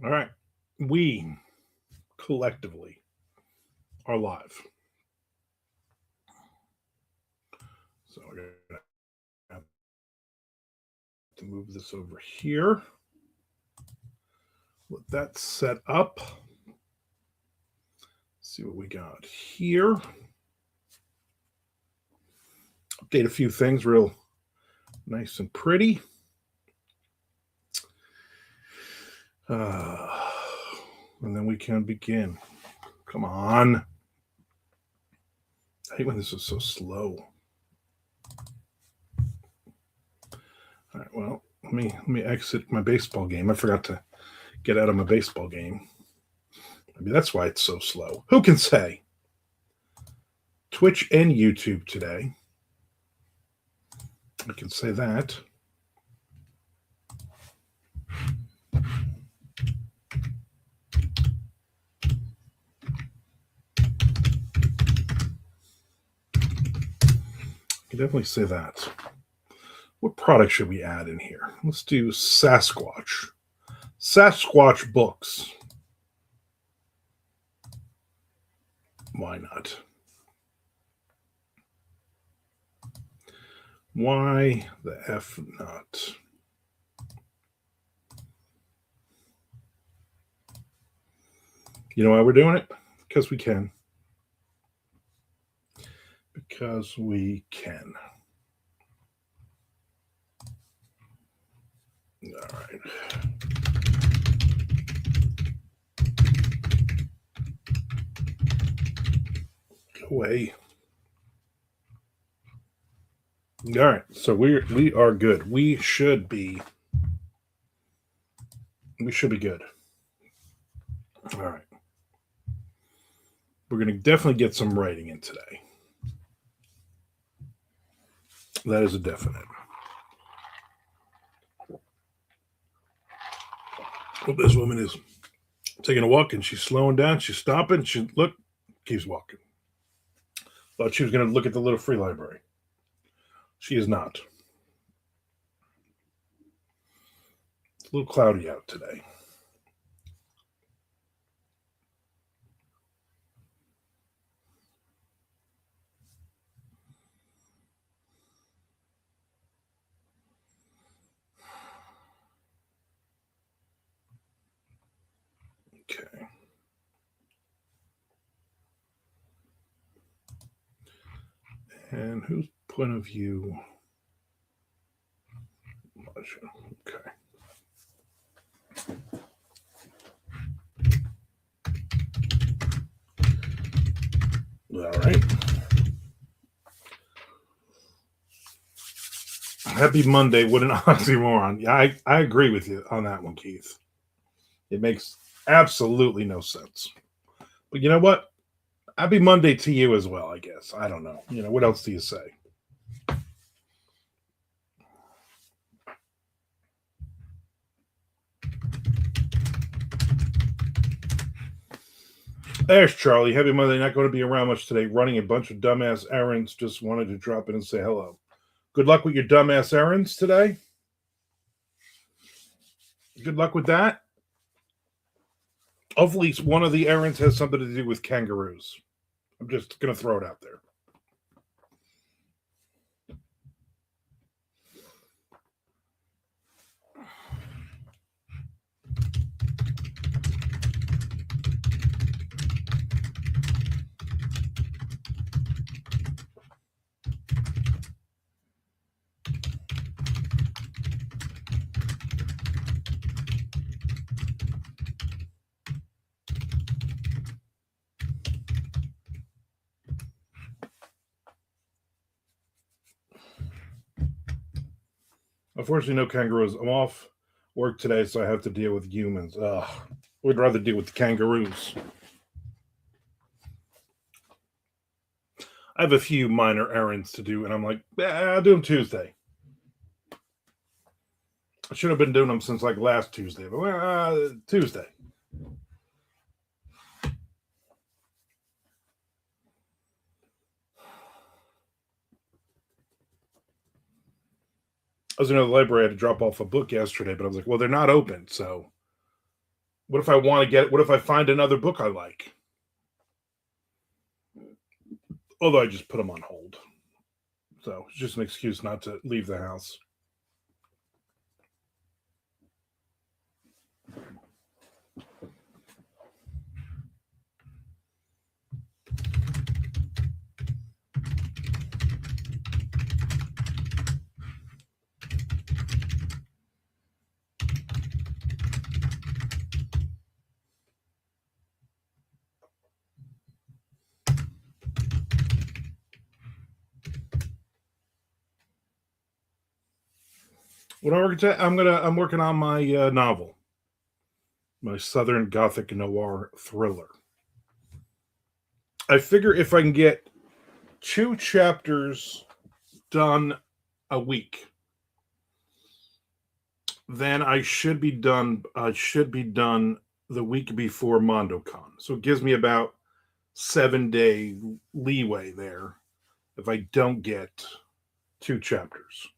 All right. We collectively are live. So we're going to have to move this over here. Let that set up. See what we got here. Update a few things real nice and pretty. And then we can begin. Come on. I hate when this is so slow. All right, well, let me exit my baseball game. I forgot to get out of my baseball game. Maybe that's why it's so slow. Who can say? Twitch and YouTube today. I can say that. I can definitely say that. What product should we add in here? Let's do Sasquatch. Sasquatch books. Why not? Why the F not? You know why we're doing it? Because we can. Because we can. All right. Go away. All right. So we are good. We should be good. All right. We're going to definitely get some writing in today. That is a definite. Well, this woman is taking a walk and she's slowing down. She's stopping. She keeps walking. Thought she was going to look at the little free library. She is not. It's a little cloudy out today. Okay. And whose point of view? Okay. All right. Happy Monday. What an oxymoron. Yeah, I agree with you on that one, Keith. It makes absolutely no sense. But you know what? Happy Monday to you as well, I guess. I don't know. What else do you say? There's Charlie. Happy Monday. Not going to be around much today. Running a bunch of dumbass errands. Just wanted to drop in and say hello. Good luck with your dumbass errands today. Good luck with that. Hopefully, one of the errands has something to do with kangaroos. I'm just going to throw it out there. Unfortunately, no kangaroos. I'm off work today, so I have to deal with humans. Ugh. We'd rather deal with the kangaroos. I have a few minor errands to do, and I'm like, I'll do them Tuesday. I should have been doing them since like last Tuesday, but Tuesday. I was in the library. I had to drop off a book yesterday, but I was like, well, they're not open, so What if I want to get it? What if I find another book I like? Although I just put them on hold. So it's just an excuse not to leave the house. What I'm working on my novel, my Southern Gothic noir thriller. I figure if I can get 2 chapters done a week, then I should be done. I should be done the week before MondoCon. So it gives me about 7 day leeway there if I don't get 2 chapters.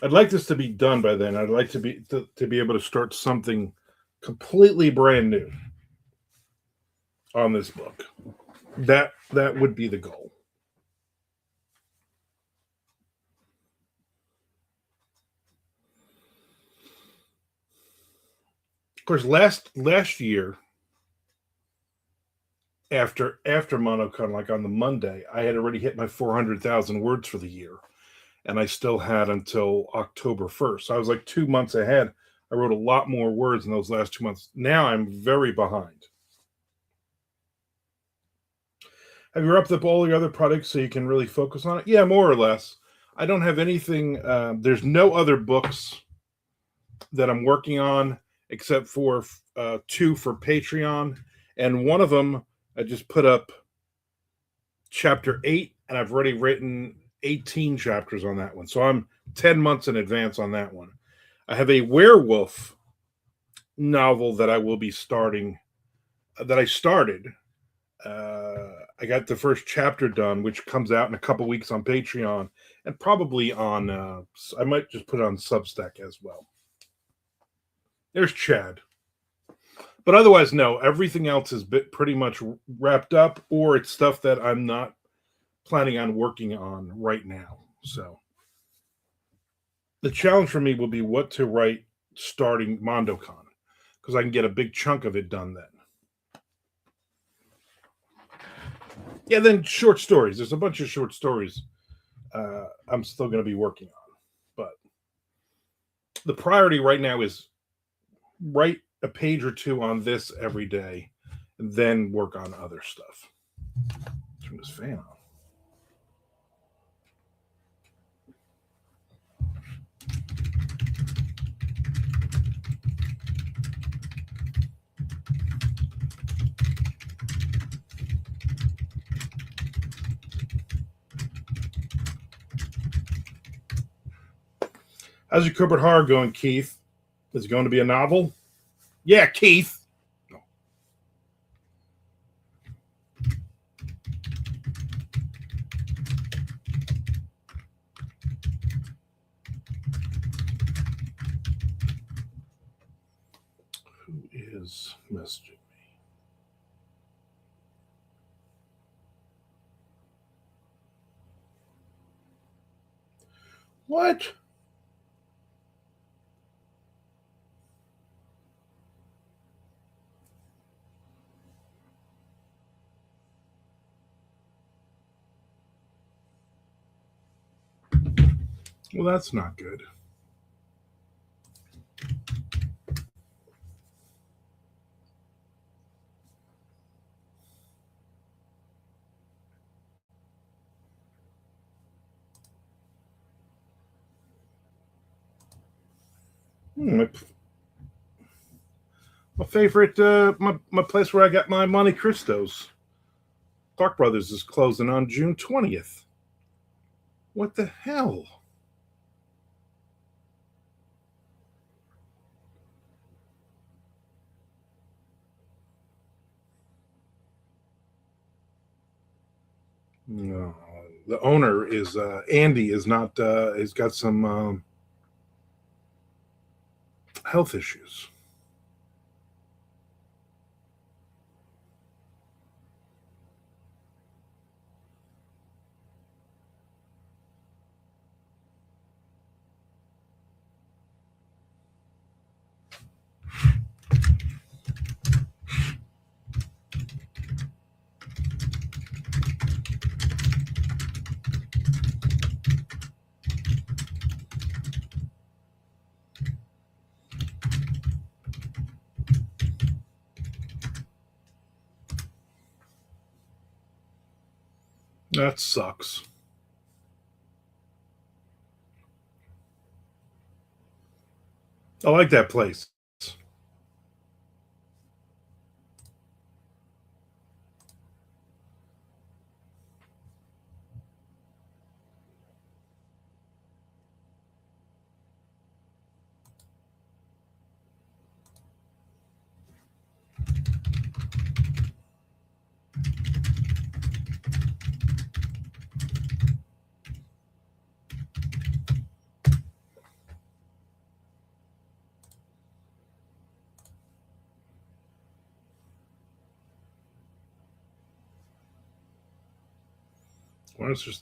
I'd like this to be done by then. I'd like to be able to start something completely brand new on this book. That would be the goal. Of course, last year after MonoCon, like on the Monday, I had already hit my 400,000 words for the year, and I still had until October 1st. So I was like 2 months ahead. I wrote a lot more words in those last 2 months. Now I'm very behind. Have you wrapped up all your other projects so you can really focus on it? Yeah, more or less. I don't have anything. There's no other books that I'm working on except for 2 for Patreon, and one of them I just put up chapter 8, and I've already written 18 chapters on that one. So I'm 10 months in advance on that one. I have a werewolf novel that I will be starting, that I started. I got the first chapter done, which comes out in a couple weeks on Patreon, and probably on, I might just put it on Substack as well. There's Chad. But otherwise, no, everything else is pretty much wrapped up, or it's stuff that I'm not planning on working on right now. So the challenge for me will be what to write starting MondoCon, because I can get a big chunk of it done then. Yeah, then short stories. There's a bunch of short stories I'm still going to be working on. But the priority right now is write a page or 2 on this every day, and then work on other stuff. Turn this fan on. How's your corporate horror going, Keith? Is it going to be a novel? Yeah, Keith. No. Who is messaging me? What? Well, that's not good. My favorite, my place where I got my Monte Cristos. Clark Brothers is closing on June 20th. What the hell? No, the owner is Andy is not. Has got some health issues. That sucks. I like that place.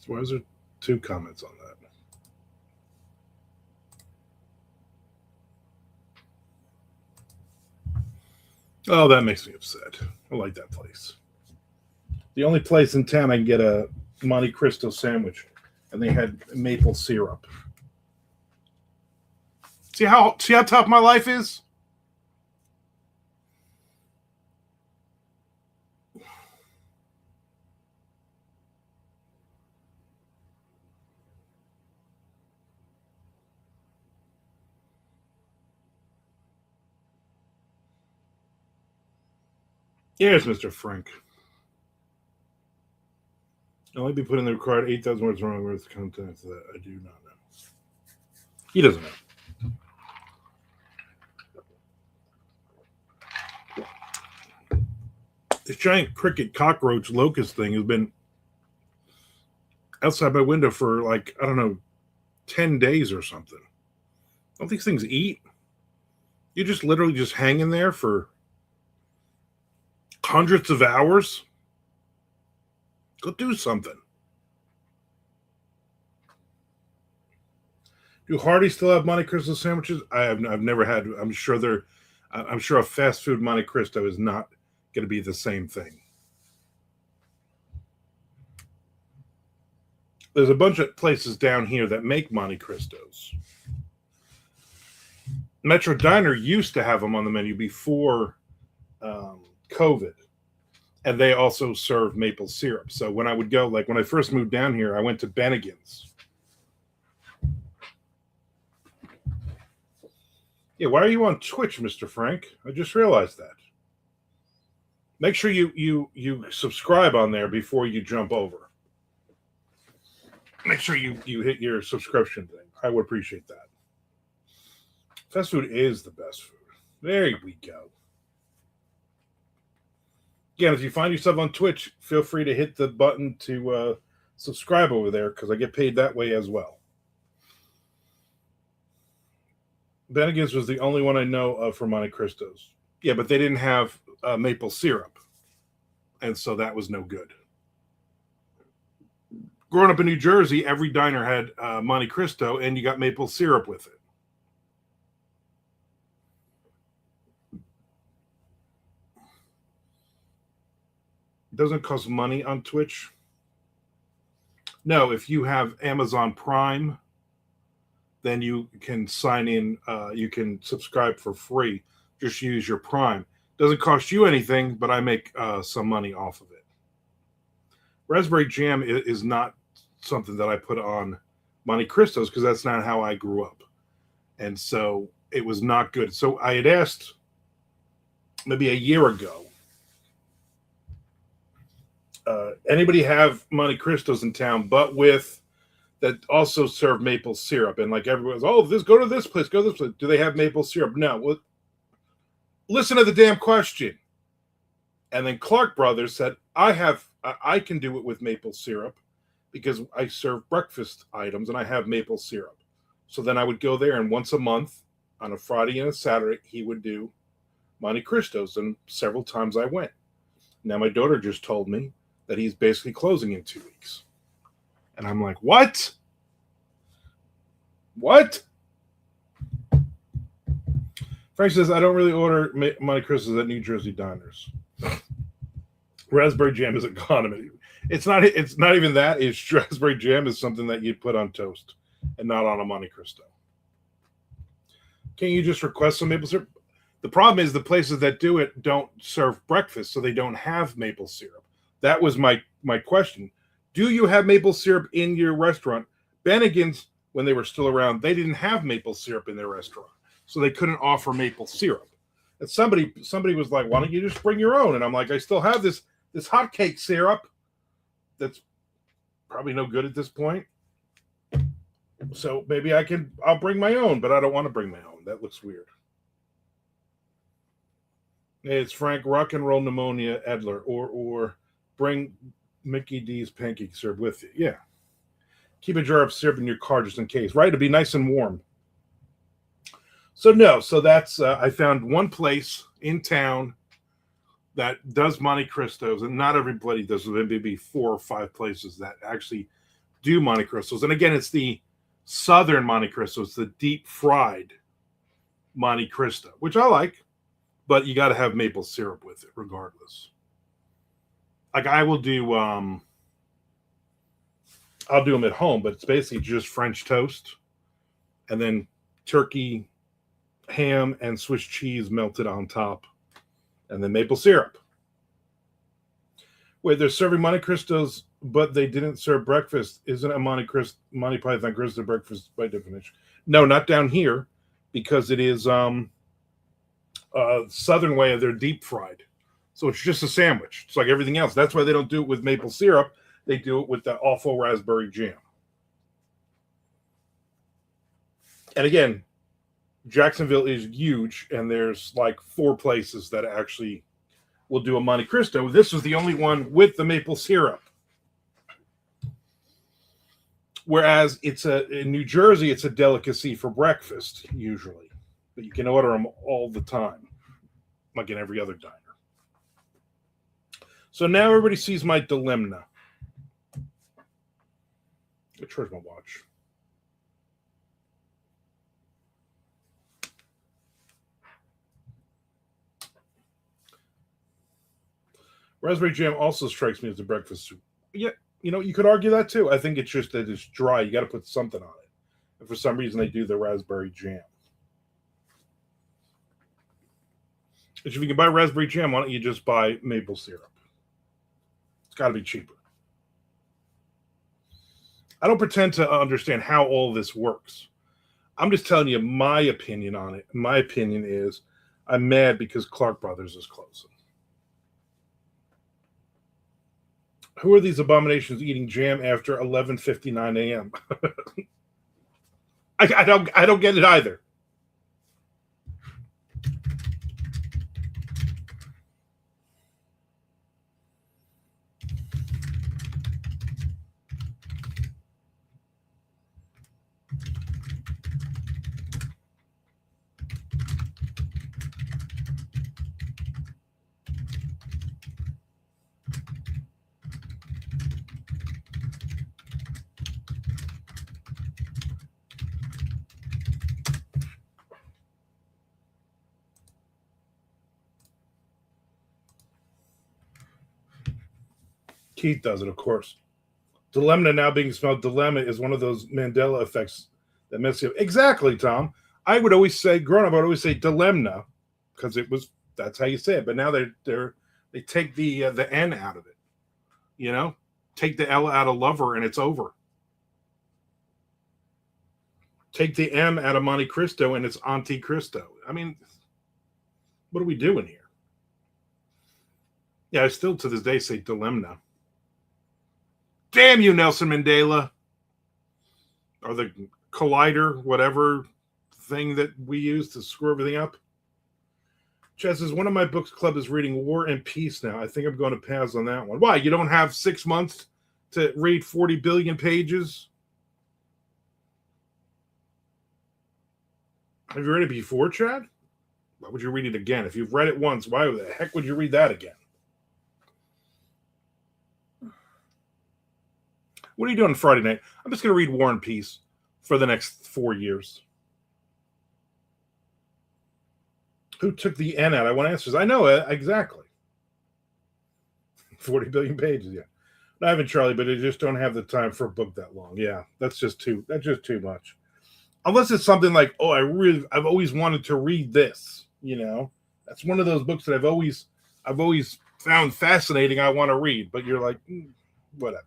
Why is there 2 comments on that? Oh, that makes me upset. I like that place. The only place in town I can get a Monte Cristo sandwich, and they had maple syrup. See how tough my life is? Yes, Mr. Frank. I'll only be putting the required 8,000 words wrong with content that I do not know. He doesn't know. This giant cricket cockroach locust thing has been outside my window for like, I don't know, 10 days or something. Don't these things eat? You just literally just hang in there for hundreds of hours? Go do something. Do Hardee's still have Monte Cristo sandwiches? I've never had. I'm sure a fast food Monte Cristo is not going to be the same thing. There's a bunch of places down here that make Monte Cristos. Metro Diner used to have them on the menu before COVID, and they also serve maple syrup. So when I would go, like when I first moved down here, I went to Bennigan's. Yeah, why are you on Twitch, Mr. Frank? I just realized that. Make sure you subscribe on there before you jump over. Make sure you hit your subscription thing. I would appreciate that. Fast food is the best food. There we go. Again, if you find yourself on Twitch, feel free to hit the button to subscribe over there because I get paid that way as well. Bennigan's was the only one I know of for Monte Cristos. Yeah, but they didn't have maple syrup, and so that was no good. Growing up in New Jersey, every diner had Monte Cristo, and you got maple syrup with it. It doesn't cost money on Twitch. No, if you have Amazon Prime, then you can sign in. You can subscribe for free. Just use your Prime. Doesn't cost you anything, but I make some money off of it. Raspberry jam is not something that I put on Monte Cristos because that's not how I grew up. And so it was not good. So I had asked maybe a year ago, anybody have Monte Cristos in town, but with that also serve maple syrup? And like everyone's, go to this place, go to this place. Do they have maple syrup? No. Well, listen to the damn question. And then Clark Brothers said, I can do it with maple syrup because I serve breakfast items and I have maple syrup. So then I would go there, and once a month on a Friday and a Saturday, he would do Monte Cristos, and several times I went. Now my daughter just told me that he's basically closing in 2 weeks. And I'm like, what? What? Frank says, I don't really order Monte Cristos at New Jersey diners. Raspberry jam is a condiment. It's not even that. It's raspberry jam is something that you'd put on toast and not on a Monte Cristo. Can you just request some maple syrup? The problem is the places that do it don't serve breakfast, so they don't have maple syrup. That was my question. Do you have maple syrup in your restaurant? Bennigan's, when they were still around, they didn't have maple syrup in their restaurant, so they couldn't offer maple syrup. And somebody was like, "Why don't you just bring your own?" And I'm like, "I still have this hotcake syrup that's probably no good at this point. So maybe I'll bring my own, but I don't want to bring my own. That looks weird." Hey, it's Frank, rock and roll pneumonia Edler, or bring Mickey D's pancake syrup with you. Yeah. Keep a jar of syrup in your car just in case, right? It'll be nice and warm. So that's, I found one place in town that does Monte Cristos, and not everybody does. There may be 4 or 5 places that actually do Monte Cristos. And again, it's the Southern Monte Cristo. It's the deep fried Monte Cristo, which I like, but you got to have maple syrup with it regardless. Like I will do, I'll do them at home, but it's basically just French toast and then turkey, ham, and Swiss cheese melted on top, and then maple syrup. Wait, they're serving Monte Cristos, but they didn't serve breakfast. Isn't a Monte Python Cristo breakfast by definition? No, not down here, because it is Southern way of their deep fried. So it's just a sandwich. It's like everything else. That's why they don't do it with maple syrup. They do it with the awful raspberry jam. And again, Jacksonville is huge, and there's like 4 places that actually will do a Monte Cristo. This was the only one with the maple syrup. Whereas in New Jersey, it's a delicacy for breakfast, usually. But you can order them all the time, like in every other diner. So now everybody sees my dilemma. Where's my watch? Raspberry jam also strikes me as a breakfast soup. Yeah, you could argue that too. I think it's just that it's dry. You got to put something on it. And for some reason, they do the raspberry jam. If you can buy raspberry jam, why don't you just buy maple syrup? It's got to be cheaper. I don't pretend to understand how all this works. I'm just telling you my opinion on it. My opinion is I'm mad because Clark Brothers is closing. Who are these abominations eating jam after 11:59 a.m.? I don't get it either. Keith does it, of course. Dilemma now being spelled dilemma is one of those Mandela effects that mess you up. Exactly, Tom. I would always say, growing up, I would always say dilemma because that's how you say it. But now they take the N out of it. Take the L out of lover and it's over. Take the M out of Monte Cristo and it's Auntie Cristo. I mean, what are we doing here? Yeah, I still to this day say dilemma. Damn you, Nelson Mandela. Or the collider, whatever thing that we use to screw everything up. Chess says, one of my books club is reading War and Peace now. I think I'm going to pass on that one. Why? You don't have 6 months to read 40 billion pages? Have you read it before, Chad? Why would you read it again? If you've read it once, why the heck would you read that again? What are you doing Friday night? I'm just going to read War and Peace for the next 4 years. Who took the N out? I want answers. I know exactly. 40 billion pages, yeah. I haven't, Charlie, but I just don't have the time for a book that long. Yeah, that's just too much. Unless it's something like, I've always wanted to read this. That's one of those books that I've always found fascinating. I want to read, but you're like, whatever.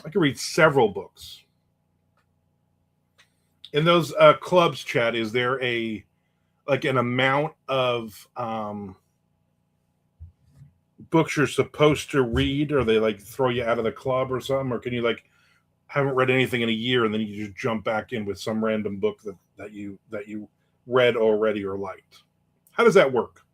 I could read several books. In those clubs, Chad, is there a like an amount of books you're supposed to read, or they like throw you out of the club or something, or can you like haven't read anything in a year and then you just jump back in with some random book that you read already or liked? How does that work?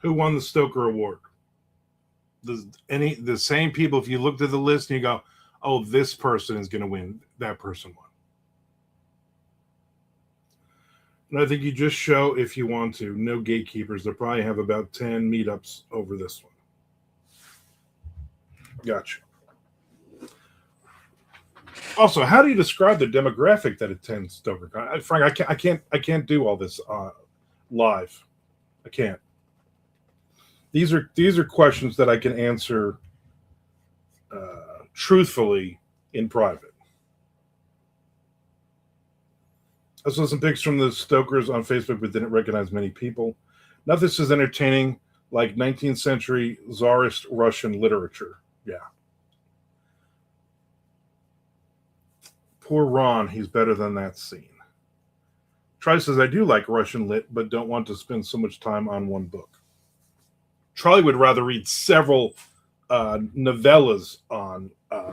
Who won the Stoker Award? The same people? If you looked at the list and you go, "Oh, this person is going to win," that person won. And I think you just show if you want to. No gatekeepers. They'll probably have about 10 meetups over this one. Gotcha. Also, how do you describe the demographic that attends StokerCon? Frank, I can't do all this live. I can't. These are questions that I can answer truthfully in private. I saw some pics from the Stokers on Facebook, but didn't recognize many people. Now this is entertaining, like 19th century Tsarist Russian literature. Yeah. Poor Ron, he's better than that scene. Charlie says, I do like Russian lit, but don't want to spend so much time on one book. Charlie would rather read several novellas on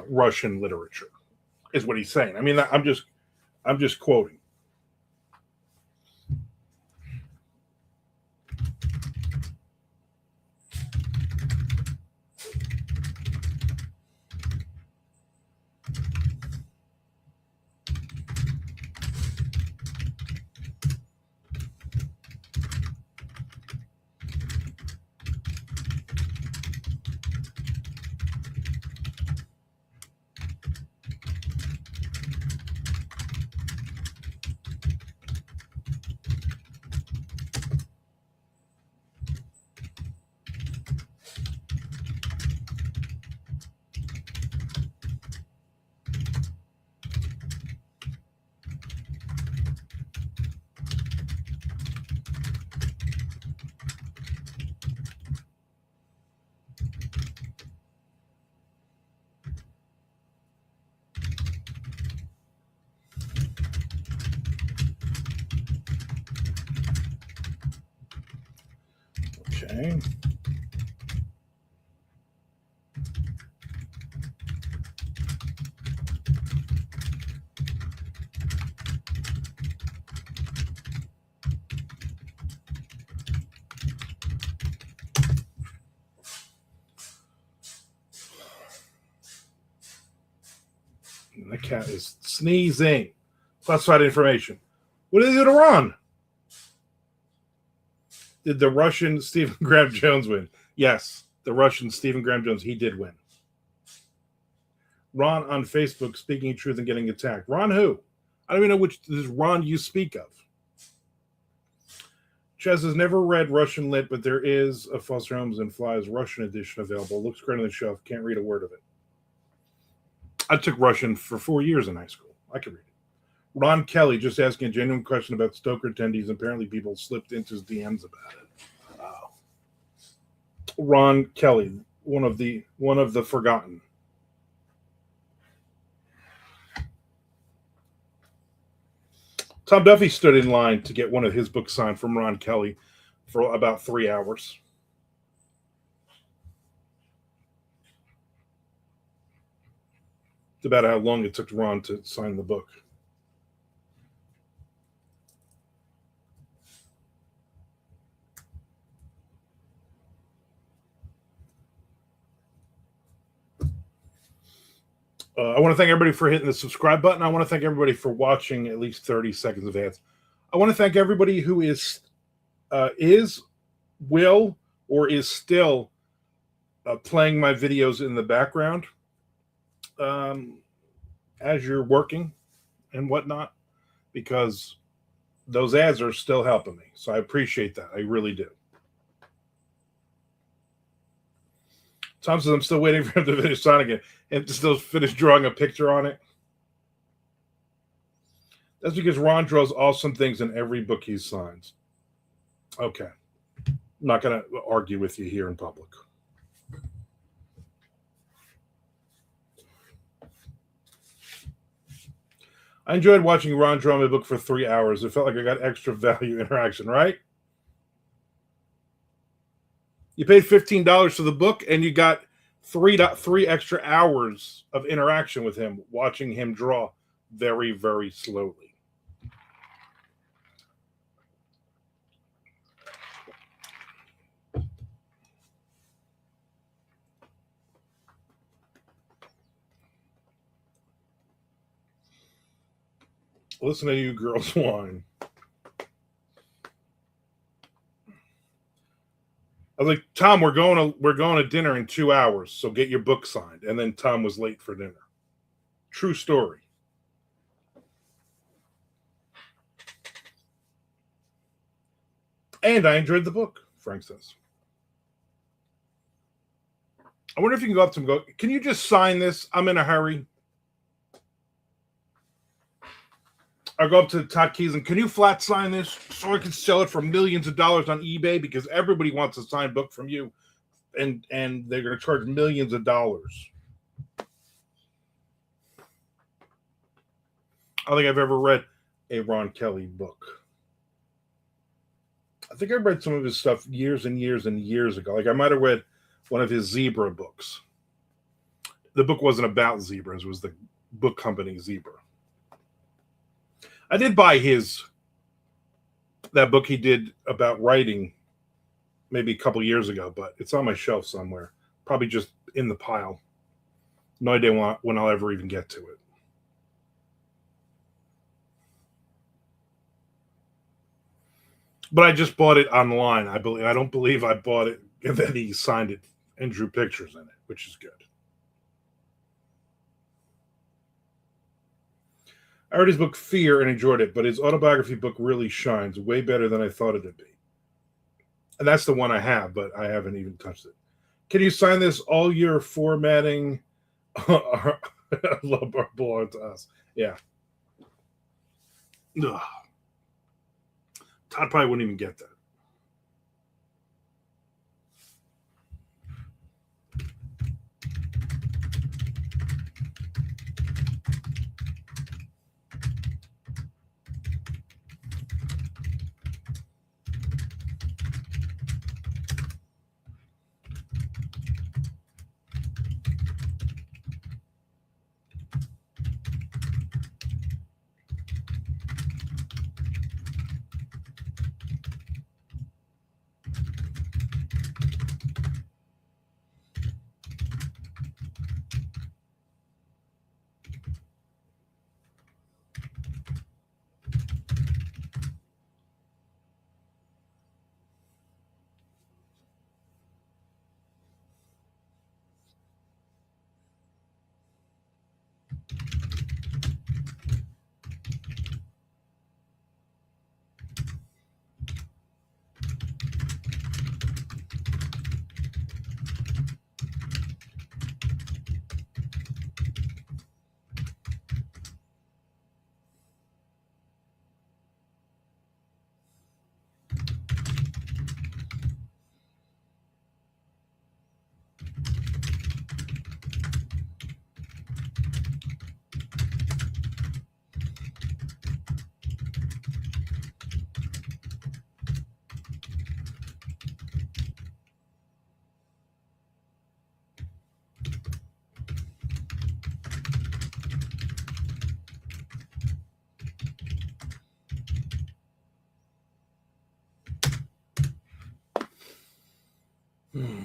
Russian literature, is what he's saying. I mean, I'm just quoting. Okay. The cat is sneezing. Classified information. What did they do to Ron? Did the Russian Stephen Graham Jones win? Yes, the Russian Stephen Graham Jones, he did win. Ron on Facebook speaking truth and getting attacked. Ron who? I don't even know which this Ron you speak of. Chaz has never read Russian lit, but there is a Foster Holmes and Flies Russian edition available. Looks great on the shelf. Can't read a word of it. I took Russian for 4 years in high school. I can read it. Ron Kelly just asking a genuine question about Stoker attendees. Apparently, people slipped into his DMs about it. Wow. Ron Kelly, one of the forgotten. Tom Duffy stood in line to get one of his books signed from Ron Kelly for about 3 hours. It's about how long it took Ron to sign the book. I want to thank everybody for hitting the subscribe button. I want to thank everybody for watching at least 30 seconds of ads. I want to thank everybody who is, will, or is still playing my videos in the background as you're working and whatnot, because those ads are still helping me. So I appreciate that. I really do. Tom says, I'm still waiting for him to finish signing it and to still finish drawing a picture on it. That's because Ron draws awesome things in every book he signs. Okay. I'm not going to argue with you here in public. I enjoyed watching Ron draw my book for 3 hours. It felt like I got extra value interaction, right? You paid $15 for the book, and you got three extra hours of interaction with him, watching him draw very, very slowly. Listen to you girls whine. I was like, Tom, we're going to dinner in 2 hours, so get your book signed. And then Tom was late for dinner. True story. And I enjoyed the book, Frank says. I wonder if you can go up to him and go, can you just sign this? I'm in a hurry. I go up to Todd Keys and can you flat sign this so I can sell it for millions of dollars on eBay, because everybody wants a signed book from you, and they're going to charge millions of dollars. I don't think I've ever read a Ron Kelly book. I think I read some of his stuff years and years and years ago. Like I might have read one of his zebra books. The book wasn't about zebras. It was the book company Zebra. I did buy that book he did about writing maybe a couple years ago, but it's on my shelf somewhere. Probably just in the pile. No idea when I'll ever even get to it. But I just bought it online. I don't believe I bought it and then he signed it and drew pictures in it, which is good. I read his book Fear and enjoyed it, but his autobiography book really shines way better than I thought it'd be. And that's the one I have, but I haven't even touched it. Can you sign this? All your formatting belong to us. Yeah. Ugh. Todd probably wouldn't even get that. Hmm.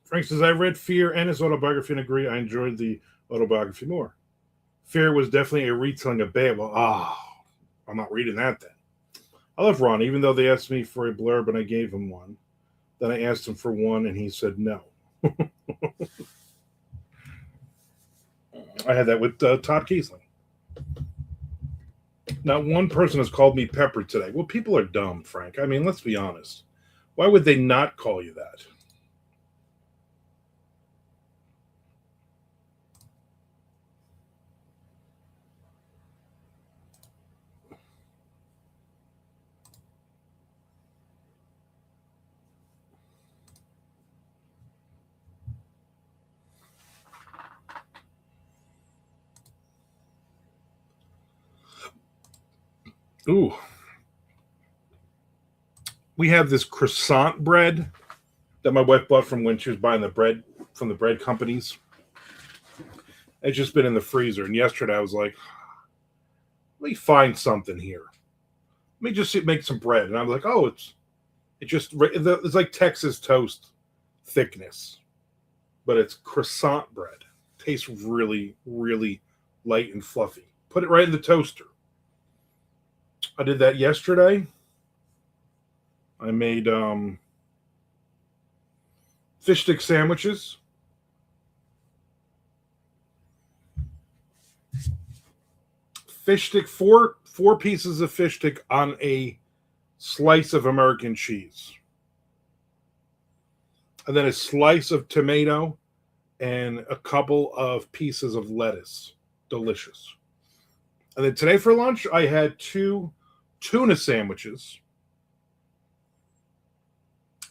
Frank says, I read Fear and his autobiography and agree I enjoyed the autobiography more. Fear was definitely a retelling of Babel. I'm not reading that then. I love Ron, even though they asked me for a blurb and I gave him one. Then I asked him for one and he said no. I had that with Todd Kiesling. Not one person has called me Pepper today. Well, people are dumb, Frank. I mean, let's be honest. Why would they not call you that? Ooh. We have this croissant bread that my wife bought from when she was buying the bread from the bread companies. It's just been in the freezer. And yesterday I was like, let me find something here. Let me just make some bread. And I was like, oh, it's like Texas toast thickness, but it's croissant bread. Tastes really, really light and fluffy. Put it right in the toaster. I did that yesterday. I made fish stick sandwiches. Fish stick, four pieces of fish stick on a slice of American cheese. And then a slice of tomato and a couple of pieces of lettuce. Delicious. And then today for lunch, I had 2 tuna sandwiches.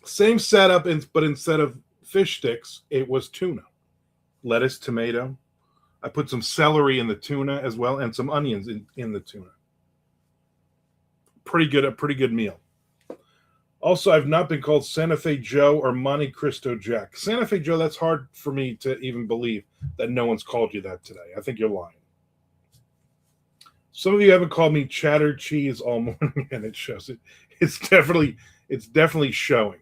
Same setup, but instead of fish sticks, it was tuna. Lettuce, tomato. I put some celery in the tuna as well and some onions in the tuna. A pretty good meal. Also, I've not been called Santa Fe Joe or Monte Cristo Jack. Santa Fe Joe, that's hard for me to even believe that no one's called you that today. I think you're lying. Some of you haven't called me Chatter Cheese all morning, and it shows it. It's definitely showing.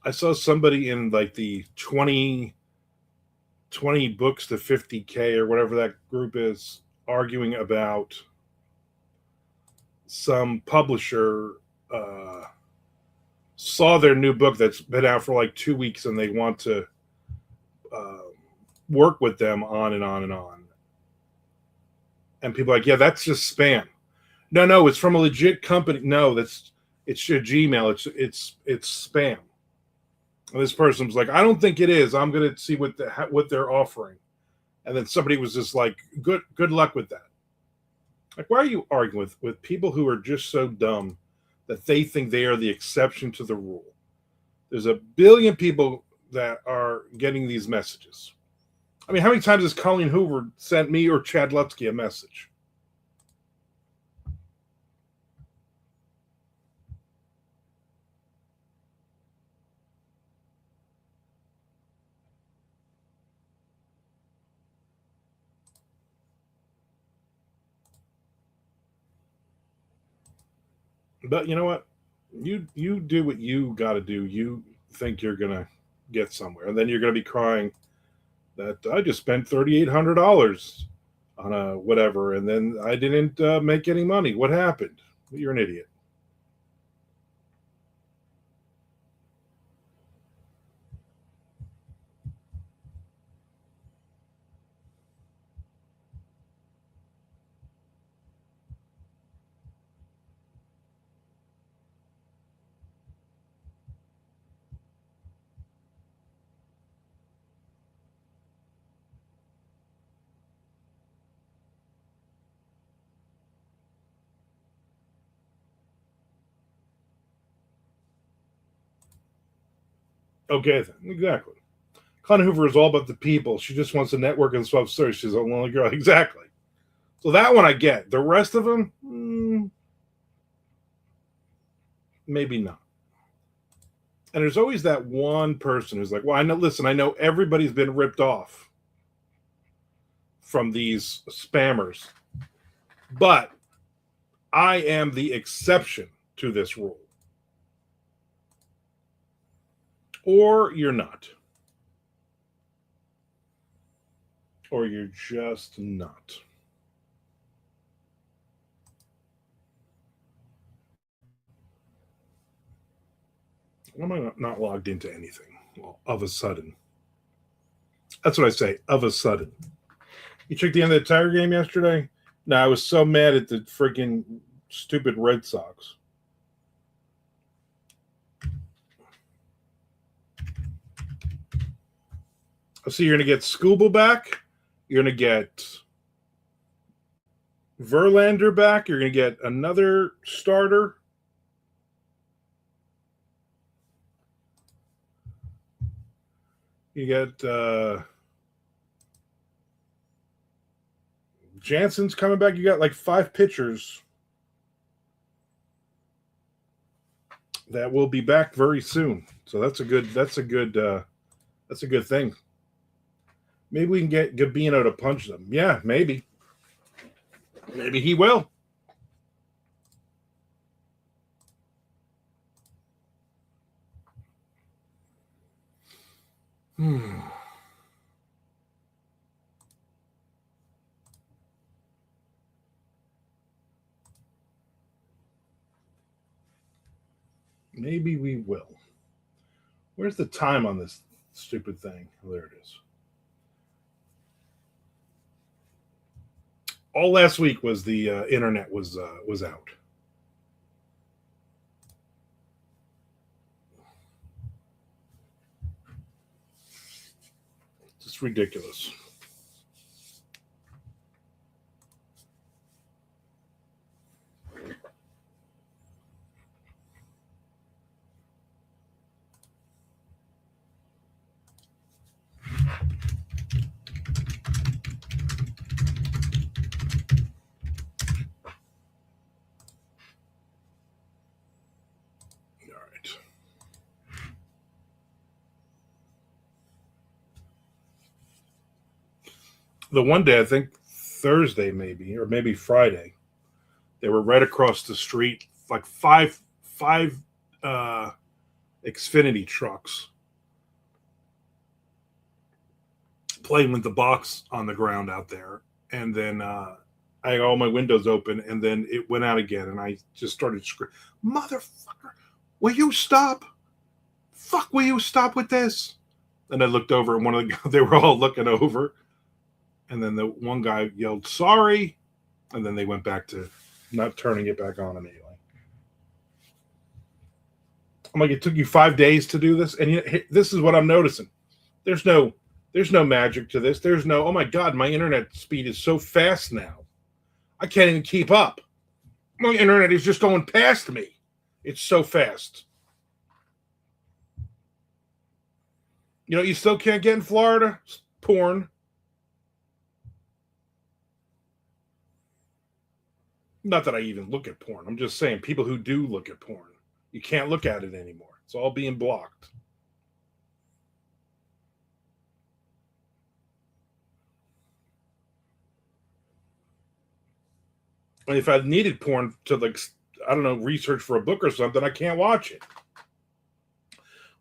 I saw somebody in like the 20 books to 50K or whatever that group is arguing about some publisher saw their new book that's been out for like 2 weeks and they want to uh, work with them on and on and on. And people are like, yeah, that's just spam. No, it's from a legit company. No, it's your Gmail. It's spam. And this person was like, I don't think it is. I'm going to see what they're offering. And then somebody was just like, good luck with that. Like, why are you arguing with people who are just so dumb that they think they are the exception to the rule? There's a billion people that are getting these messages. I mean, how many times has Colleen Hoover sent me or Chad Lutsky a message? But you know what? You do what you got to do. You think you're gonna get somewhere, and then you're gonna be crying that I just spent $3,800 on a whatever, and then I didn't make any money. What happened? You're an idiot. Okay, then. Exactly. Connie Hoover is all about the people. She just wants to network and swap search. She's a lonely girl. Exactly. So that one I get. The rest of them, maybe not. And there's always that one person who's like, well, I know, listen, I know everybody's been ripped off from these spammers, but I am the exception to this rule. Or you're not. Or you're just not. Why am I not logged into anything? Well, of a sudden. That's what I say, of a sudden. You checked the end of the Tiger game yesterday? No, I was so mad at the freaking stupid Red Sox. So you're going to get Skubal back. You're going to get Verlander back. You're going to get another starter. You get Jansen's coming back. You got like 5 pitchers that will be back very soon. So that's a good thing. Maybe we can get Gabino to punch them. Yeah, maybe. Maybe he will. Maybe we will. Where's the time on this stupid thing? Oh, there it is. All last week was the internet was out. Just ridiculous. The one day, I think Thursday maybe, or maybe Friday, they were right across the street, like five Xfinity trucks playing with the box on the ground out there. And then I had all my windows open, and then it went out again, and I just started screaming, "Motherfucker, will you stop? Fuck, will you stop with this?" And I looked over, and one of the they were all looking over. And then the one guy yelled, "Sorry." And then they went back to not turning it back on immediately. I'm like, it took you 5 days to do this? And this is what I'm noticing. There's no magic to this. There's no, oh my God, my internet speed is so fast now. I can't even keep up. My internet is just going past me. It's so fast. You know, you still can't get in Florida? Porn. Not that I even look at porn. I'm just saying people who do look at porn, you can't look at it anymore. It's all being blocked. And if I needed porn to, like, I don't know, research for a book or something, I can't watch it.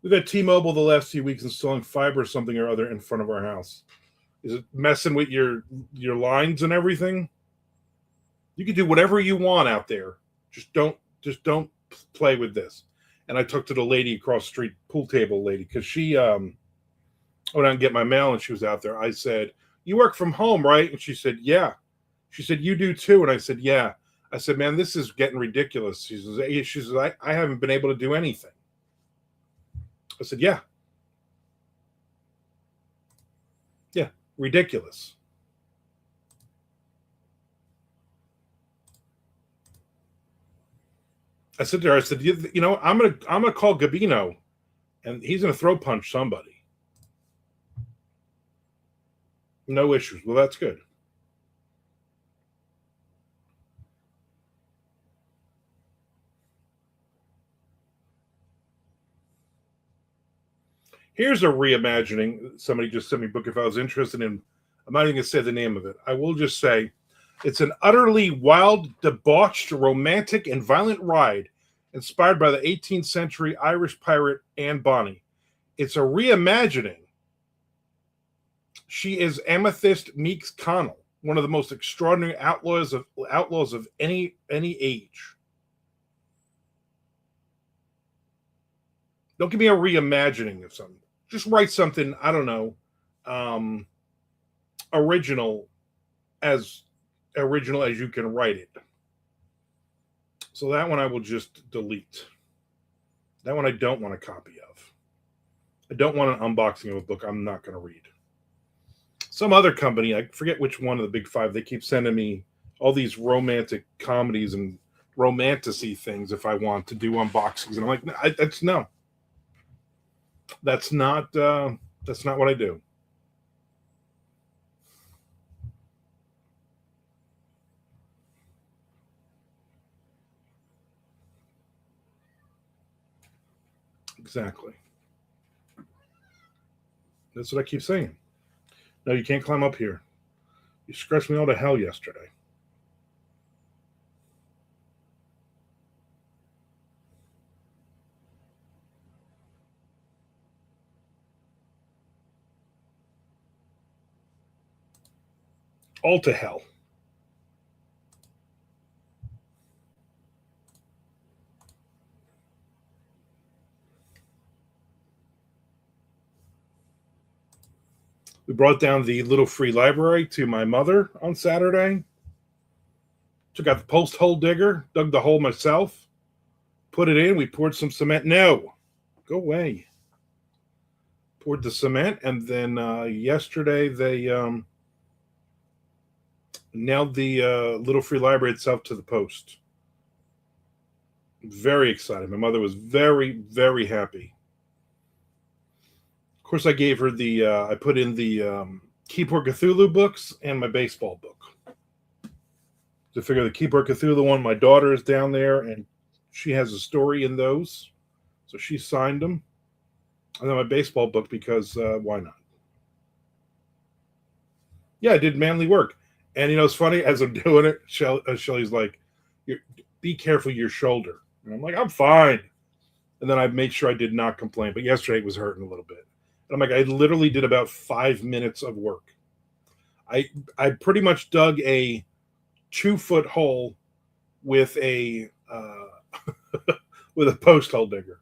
We've had T-Mobile the last few weeks installing fiber or something or other in front of our house. Is it messing with your lines and everything? You can do whatever you want out there. Just don't play with this. And I talked to the lady across the street, pool table lady, because she went out and get my mail, and she was out there. I said, "You work from home, right?" And she said, "Yeah." She said, "You do too?" And I said, "Yeah." I said, "Man, this is getting ridiculous." She says, I haven't been able to do anything. I said, "Yeah. Yeah, ridiculous." I said to her, I said, "You know, I'm gonna call Gabino, and he's gonna throw punch somebody. No issues." Well, that's good. Here's a reimagining. Somebody just sent me a book if I was interested in. I'm not even going to say the name of it. I will just say it's an utterly wild, debauched, romantic, and violent ride inspired by the 18th century Irish pirate Anne Bonny. It's a reimagining. She is Amethyst Meeks Connell, one of the most extraordinary outlaws of any age. Don't give me a reimagining of something. Just write something, I don't know, original as you can write it. So that one I will just delete. That one I don't want a copy of. I don't want an unboxing of a book I'm not going to read. Some other company, I forget which one of the big five, they keep sending me all these romantic comedies and romanticy things if I want to do unboxings. And I'm like, no. That's not what I do. Exactly. That's what I keep saying. No, you can't climb up here. You scratched me all to hell yesterday. All to hell. We brought down the little free library to my mother on Saturday. Took out the post hole digger, dug the hole myself, put it in. We poured some cement. No, go away. Poured the cement, and then yesterday they nailed the little free library itself to the post. Very excited. My mother was very, very happy. Of course, I gave her I put in the Keyboard Cthulhu books and my baseball book. To figure the Keyboard Cthulhu one, my daughter is down there and she has a story in those. So she signed them. And then my baseball book because why not? Yeah, I did manly work. And it's funny, as I'm doing it, Shelly's like, be careful your shoulder. And I'm like, I'm fine. And then I made sure I did not complain. But yesterday it was hurting a little bit. And I'm like, I literally did about 5 minutes of work. I pretty much dug a 2-foot hole with a with a post hole digger.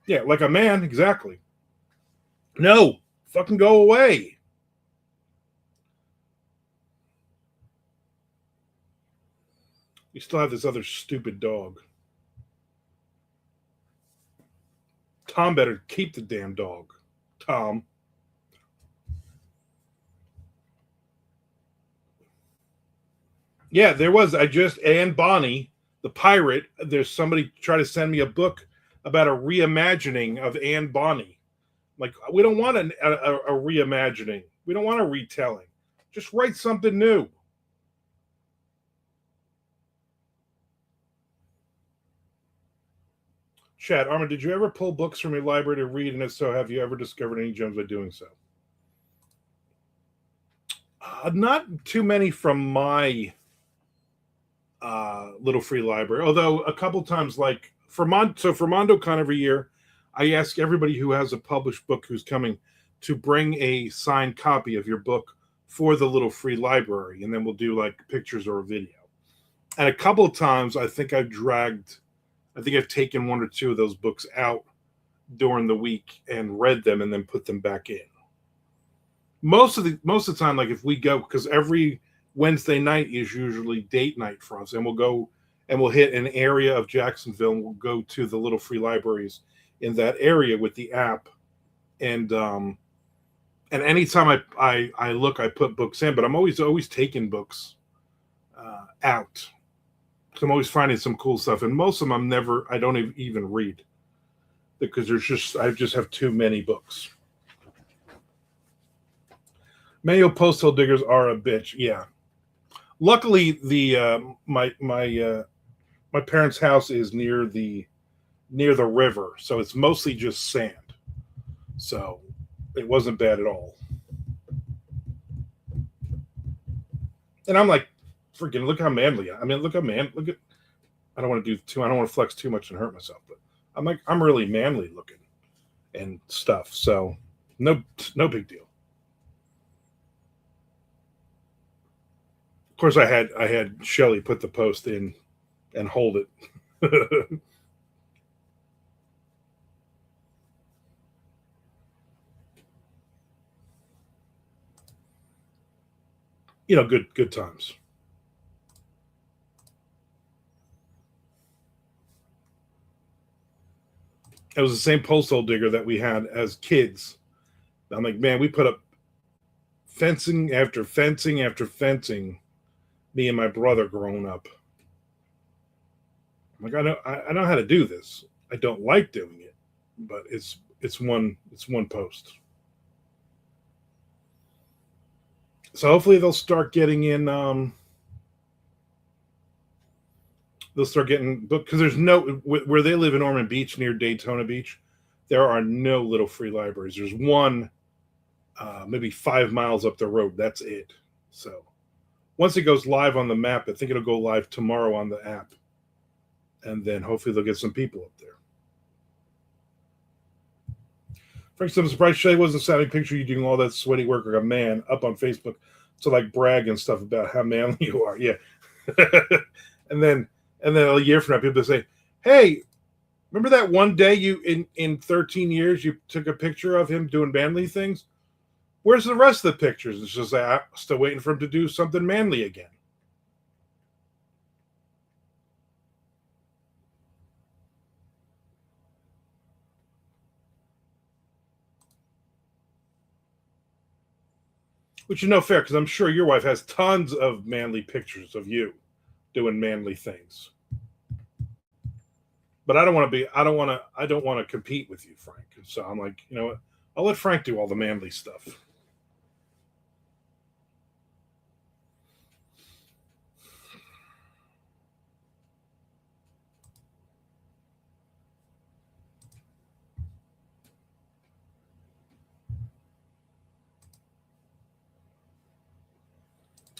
Yeah, like a man, exactly. No, fucking go away. We still have this other stupid dog. Tom better keep the damn dog. Tom. Yeah, there was. Anne Bonny, the pirate, there's somebody trying to send me a book about a reimagining of Anne Bonny. Like, we don't want a reimagining. We don't want a retelling. Just write something new. Chad, Armand, did you ever pull books from your library to read? And if so, have you ever discovered any gems by doing so? Not too many from my little free library, although a couple times, like for MondoCon every year, I ask everybody who has a published book who's coming to bring a signed copy of your book for the little free library, and then we'll do like pictures or a video. And a couple of times, I think I've taken 1 or 2 of those books out during the week and read them and then put them back in. Most of the time, like if we go, because every Wednesday night is usually date night for us, and we'll go and we'll hit an area of Jacksonville and we'll go to the little free libraries in that area with the app. And anytime I look, I put books in, but I'm always taking books out. So I'm always finding some cool stuff, and most of them I don't even read because I just have too many books. Manual postal diggers are a bitch. Yeah. Luckily, my parents' house is near the river, so it's mostly just sand. So It wasn't bad at all. And I'm like, freaking look how manly. I mean, look how man. Look at. I don't want to do too. I don't want to flex too much and hurt myself. But I'm like, I'm really manly looking and stuff. So no big deal. Of course, I had Shelly put the post in and hold it. Good times. It was the same postal digger that we had as kids. I'm like, man, we put up fencing after fencing after fencing. Me and my brother growing up. I'm like, I know how to do this. I don't like doing it, but it's one post. So hopefully they'll start getting in. They'll start getting booked because there's no where they live in Ormond Beach near Daytona Beach. There are no little free libraries. There's one, maybe 5 miles up the road. That's it. So once it goes live on the map, I think it'll go live tomorrow on the app, and then hopefully they'll get some people up there. Frank said, I'm surprised Shay wasn't sending a picture of you doing all that sweaty work like a man up on Facebook to like brag and stuff about how manly you are. Yeah. and then a year from now, people say, hey, remember that one day you in 13 years you took a picture of him doing manly things? Where's the rest of the pictures? It's just like, I'm still waiting for him to do something manly again. Which is no fair because I'm sure your wife has tons of manly pictures of you doing manly things. But I don't want to be. I don't want to compete with you, Frank. So I'm like, you know what? I'll let Frank do all the manly stuff.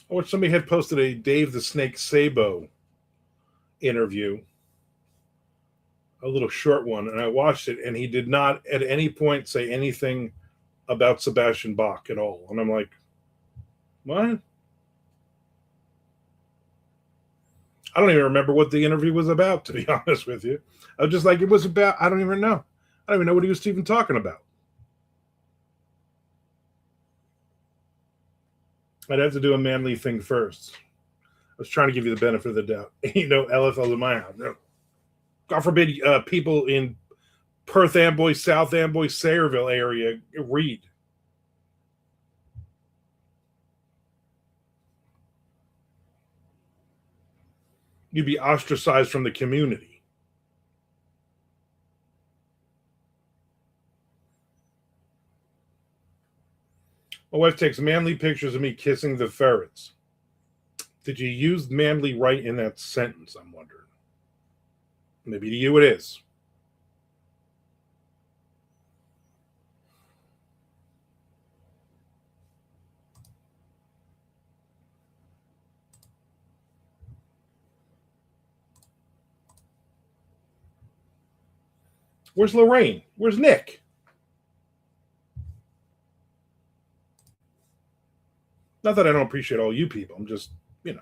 I wish somebody had posted a Dave the Snake Sabo interview, a little short one, and I watched it, and he did not at any point say anything about Sebastian Bach at all. And I'm like, what? I don't even remember what the interview was about, to be honest with you. I was just like, it was about, I don't even know. I don't even know what he was even talking about. I'd have to do a manly thing first. I was trying to give you the benefit of the doubt. You know, LFLs in my house. No. God forbid people in Perth Amboy, South Amboy, Sayreville area read. You'd be ostracized from the community. My wife takes manly pictures of me kissing the ferrets. Did you use manly right in that sentence? I'm wondering. Maybe to you it is. Where's Lorraine? Where's Nick? Not that I don't appreciate all you people. I'm just, you know.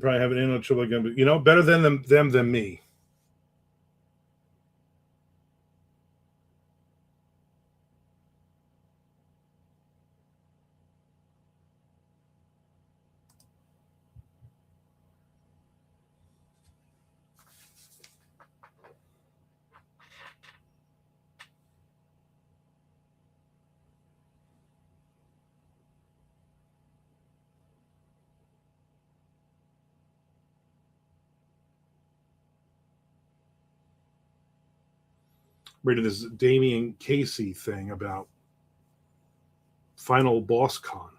Probably have an in trouble again, but better than them than me. Reading this Damian Casey thing about Final Boss Con.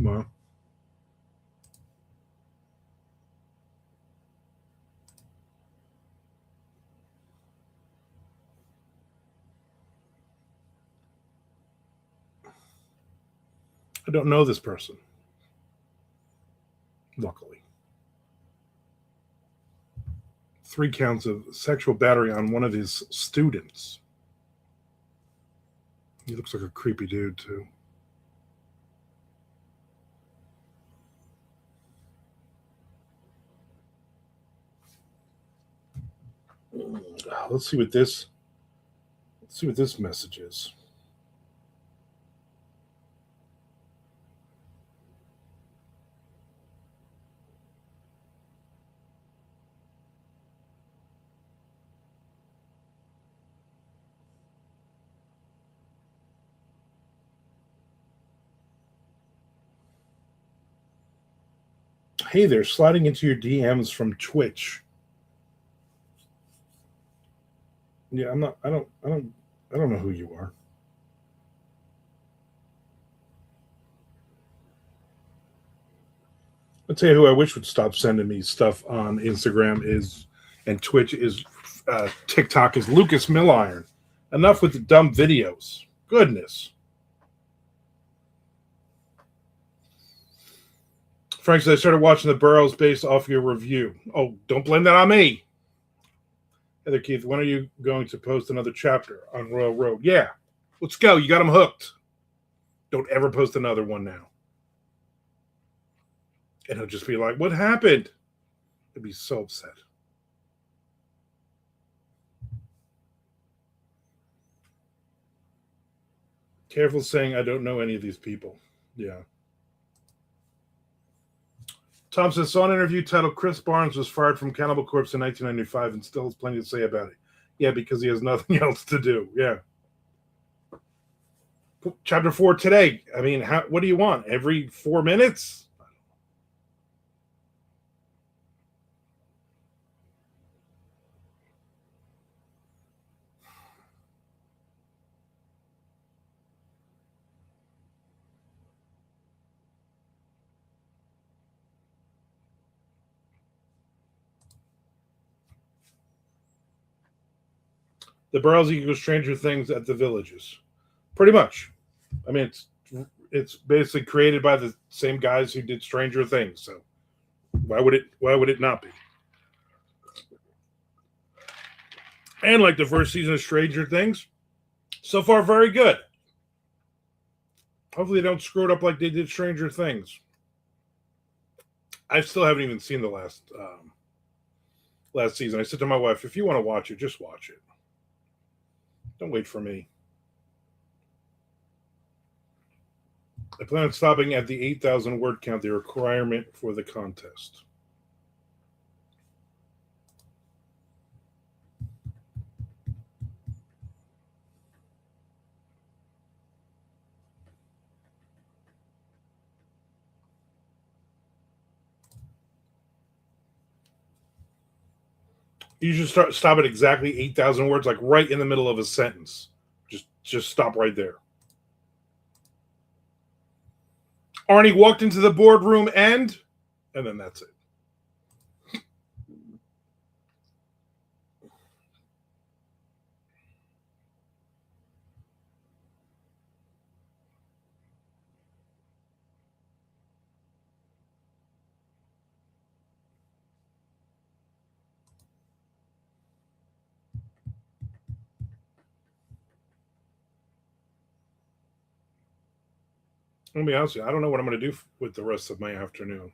Well, I don't know this person, luckily. 3 counts of sexual battery on one of his students. He looks like a creepy dude, too. Let's see what this message is. Hey there, sliding into your DMs from Twitch. Yeah, I'm not. I don't know who you are. I'll tell you who I wish would stop sending me stuff on Instagram is, and Twitch is, TikTok is Lucas Milliron. Enough with the dumb videos. Goodness. Frank said I started watching the Burrows based off your review. Oh, don't blame that on me. Heather Keith, when are you going to post another chapter on Royal Road? Yeah, let's go. You got them hooked. Don't ever post another one now. And he'll just be like, what happened? He'll be so upset. Careful saying I don't know any of these people. Yeah. Thompson saw an interview titled Chris Barnes was fired from Cannibal Corpse in 1995 and still has plenty to say about it. Yeah, because he has nothing else to do. Yeah. Chapter 4 today. I mean, what do you want? Every 4 minutes? The Burrows equals Stranger Things at the Villages. Pretty much. I mean, it's basically created by the same guys who did Stranger Things. So why would it not be? And like the first season of Stranger Things, so far very good. Hopefully they don't screw it up like they did Stranger Things. I still haven't even seen the last season. I said to my wife, if you want to watch it, just watch it. Don't wait for me. I plan on stopping at the 8,000 word count, the requirement for the contest. You should stop at exactly 8,000 words, like right in the middle of a sentence. Just stop right there. Arnie walked into the boardroom and then that's it. I'll be honest with you, I don't know what I'm going to do with the rest of my afternoon.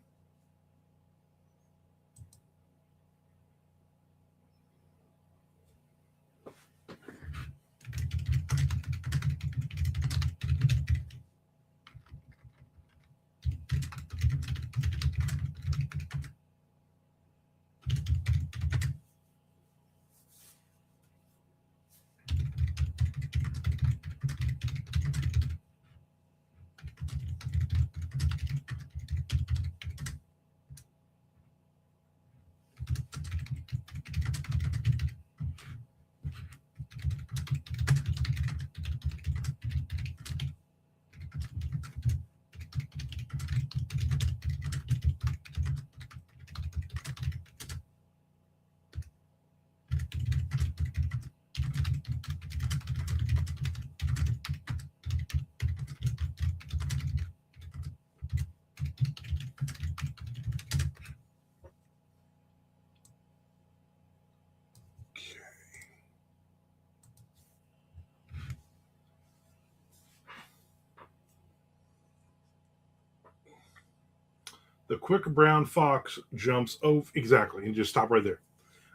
The quick brown fox jumps over. Exactly. And just stop right there.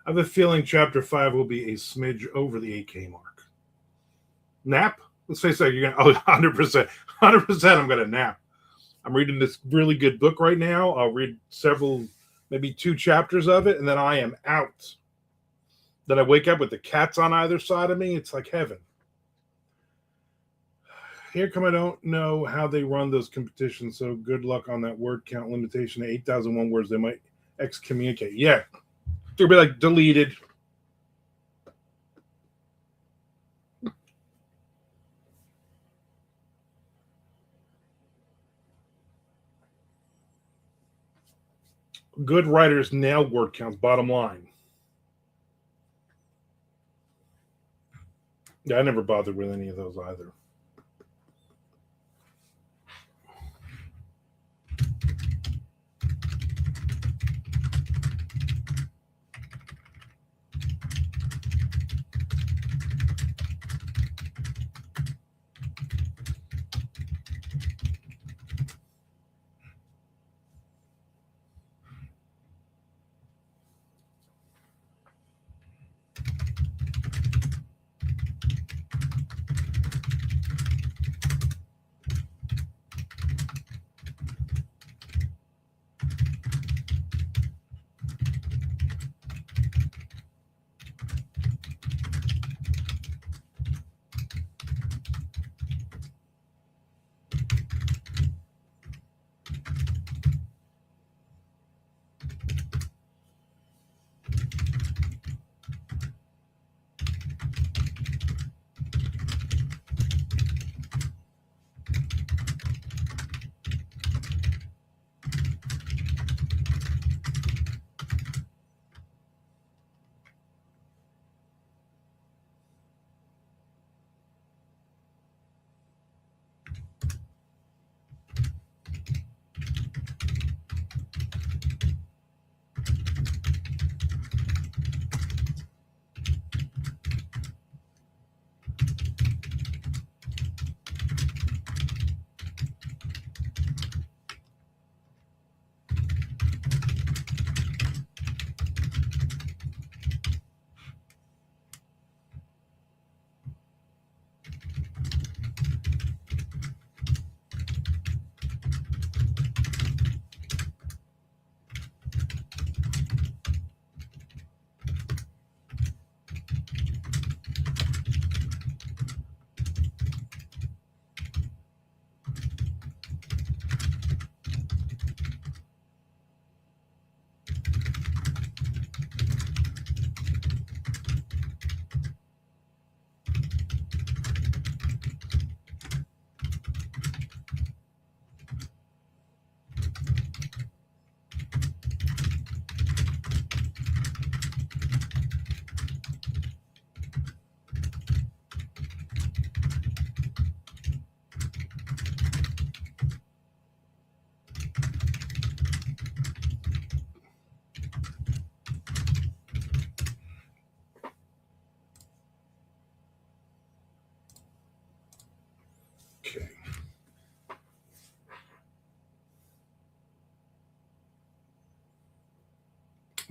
I have a feeling chapter 5 will be a smidge over the 8K mark. Nap? Let's face it, you're going to, 100%. 100% I'm going to nap. I'm reading this really good book right now. I'll read several, maybe 2 chapters of it, and then I am out. Then I wake up with the cats on either side of me. It's like heaven. Here come I don't know how they run those competitions, so good luck on that word count limitation to 8,001 words. They might excommunicate. Yeah. They'll be like deleted. Good writers nail word counts, bottom line. Yeah, I never bothered with any of those either.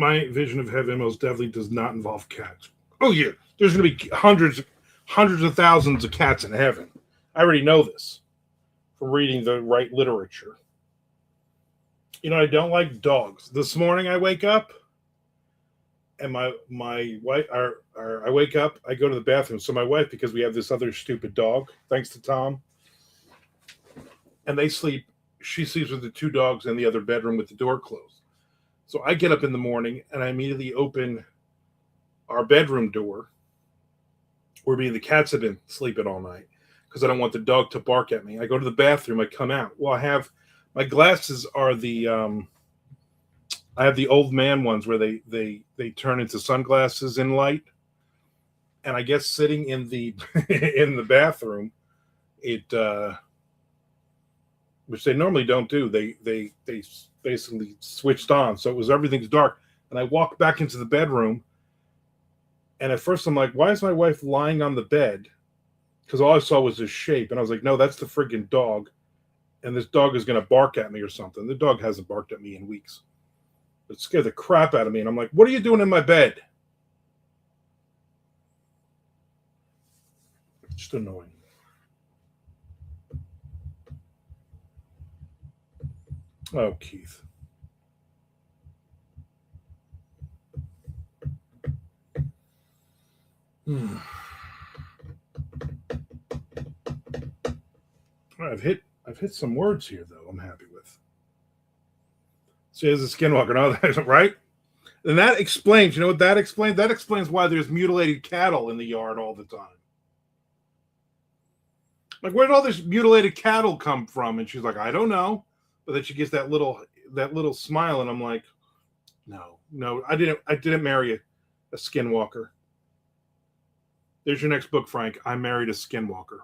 My vision of heaven most definitely does not involve cats. Oh yeah, there's going to be hundreds of thousands of cats in heaven. I already know this from reading the right literature. I don't like dogs. This morning I wake up and my wife, I wake up, I go to the bathroom. So my wife, because we have this other stupid dog, thanks to Tom, and they sleep. She sleeps with the two dogs in the other bedroom with the door closed. So I get up in the morning and I immediately open our bedroom door, where the cats have been sleeping all night, because I don't want the dog to bark at me. I go to the bathroom. I come out. Well, I have my glasses are I have the old man ones where they turn into sunglasses in light, and I guess sitting in the in the bathroom, it which they normally don't do. They basically switched on, so it was everything's dark. And I walked back into the bedroom, and at first I'm like, why is my wife lying on the bed? Because all I saw was this shape, and I was like, no, that's the friggin' dog, and this dog is gonna bark at me or something. The dog hasn't barked at me in weeks. It scared the crap out of me, and I'm like, what are you doing in my bed? Just annoying. Oh, Keith. I've hit some words here though. I'm happy with. See, as a skinwalker, no, that's right. And that explains. You know what that explains? That explains why there's mutilated cattle in the yard all the time. Like, where did all this mutilated cattle come from? And she's like, I don't know. But then she gets that little smile, and I'm like, no, I didn't marry a skinwalker. There's your next book, Frank. I married a skinwalker.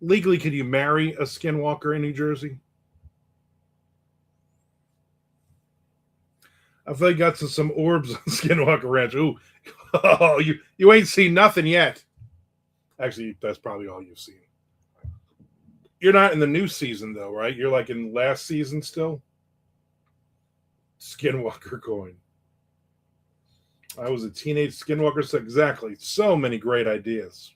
Legally, could you marry a skinwalker in New Jersey? I feel like got some orbs on Skinwalker Ranch. Ooh, oh, you ain't seen nothing yet. Actually, that's probably all you've seen. You're not in the new season though, right? You're like in last season still. Skinwalker coin. I was a teenage Skinwalker, so exactly. So many great ideas.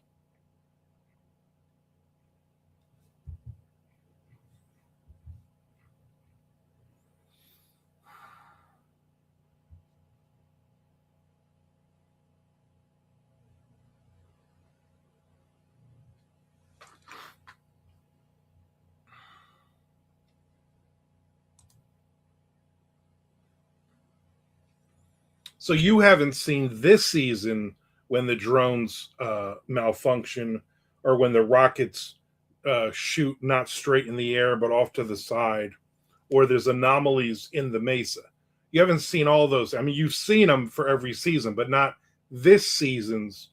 So you haven't seen this season when the drones malfunction, or when the rockets shoot not straight in the air but off to the side, or there's anomalies in the mesa. You haven't seen all those. I mean, you've seen them for every season, but not this season's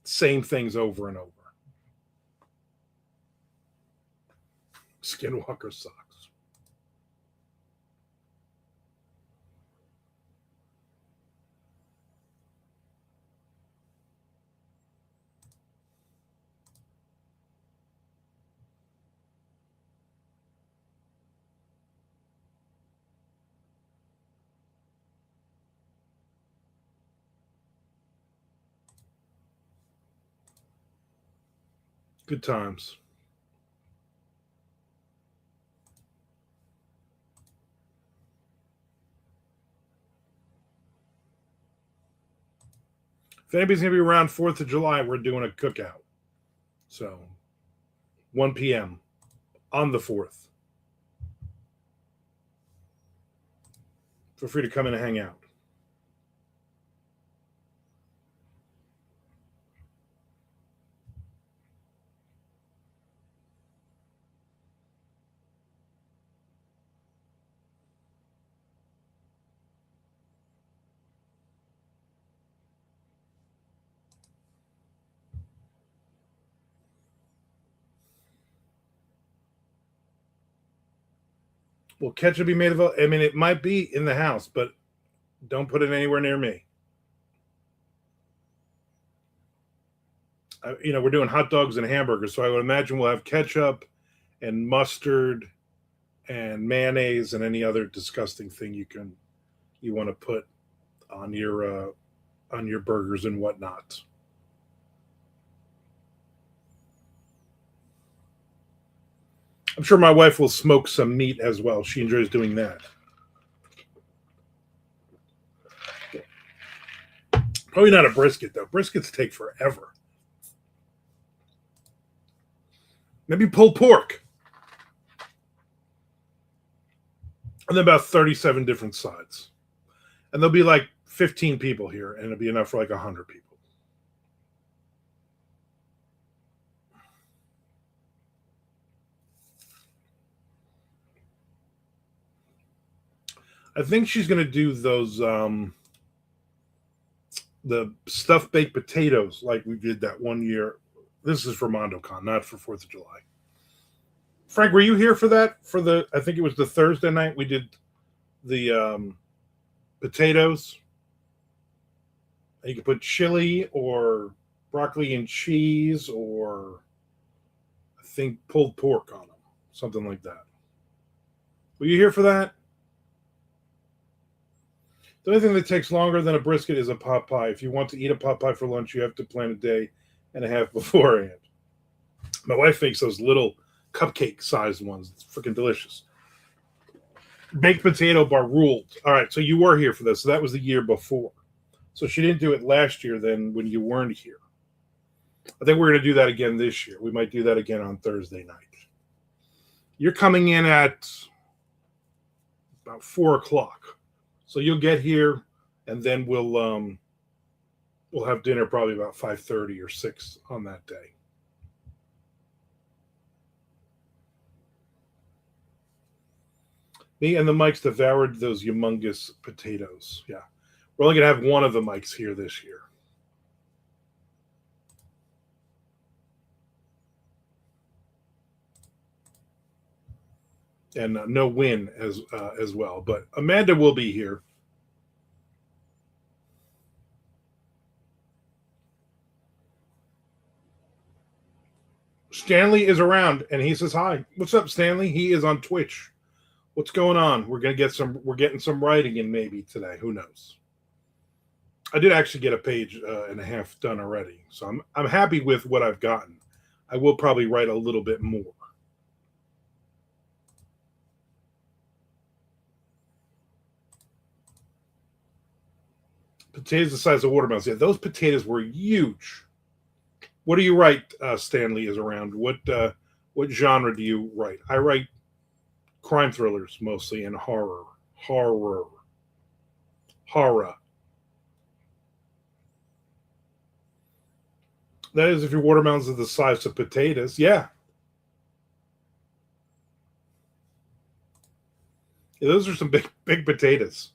same things over and over. Skinwalker sucks. Good times. If anybody's gonna be around 4th of July, we're doing a cookout. So 1 p.m. on the 4th. Feel free to come in and hang out. Will ketchup be made of? I mean, it might be in the house, but don't put it anywhere near me. we're doing hot dogs and hamburgers, so I would imagine we'll have ketchup and mustard and mayonnaise and any other disgusting thing you want to put on your burgers and whatnot. I'm sure my wife will smoke some meat as well. She enjoys doing that. Probably not a brisket though. Briskets take forever. Maybe pulled pork. And then about 37 different sides. And there'll be like 15 people here, and it'll be enough for like 100 people. I think she's going to do those, the stuffed baked potatoes like we did that one year. This is for MondoCon, not for 4th of July. Frank, were you here for that? I think it was the Thursday night we did the potatoes. You could put chili or broccoli and cheese, or I think pulled pork on them, something like that. Were you here for that? The only thing that takes longer than a brisket is a pot pie. If you want to eat a pot pie for lunch, you have to plan a day and a half beforehand. My wife makes those little cupcake-sized ones. It's freaking delicious. Baked potato bar ruled. All right, so you were here for this. So that was the year before. So she didn't do it last year then when you weren't here. I think we're going to do that again this year. We might do that again on Thursday night. You're coming in at about 4 o'clock. So you'll get here, and then we'll have dinner probably about 5:30 or 6 on that day. Me and the Mikes devoured those humongous potatoes. Yeah. We're only going to have one of the Mikes here this year. And no win as well. But Amanda will be here. Stanley is around, and he says hi. What's up, Stanley? He is on Twitch. What's going on? We're getting some writing in maybe today. Who knows? I did actually get a page and a half done already, so I'm happy with what I've gotten. I will probably write a little bit more. Potatoes the size of watermelons. Yeah, those potatoes were huge. What do you write? Stanley is around. What genre do you write? I write crime thrillers mostly and horror. That is if your watermelons are the size of potatoes. Yeah. Yeah, those are some big potatoes.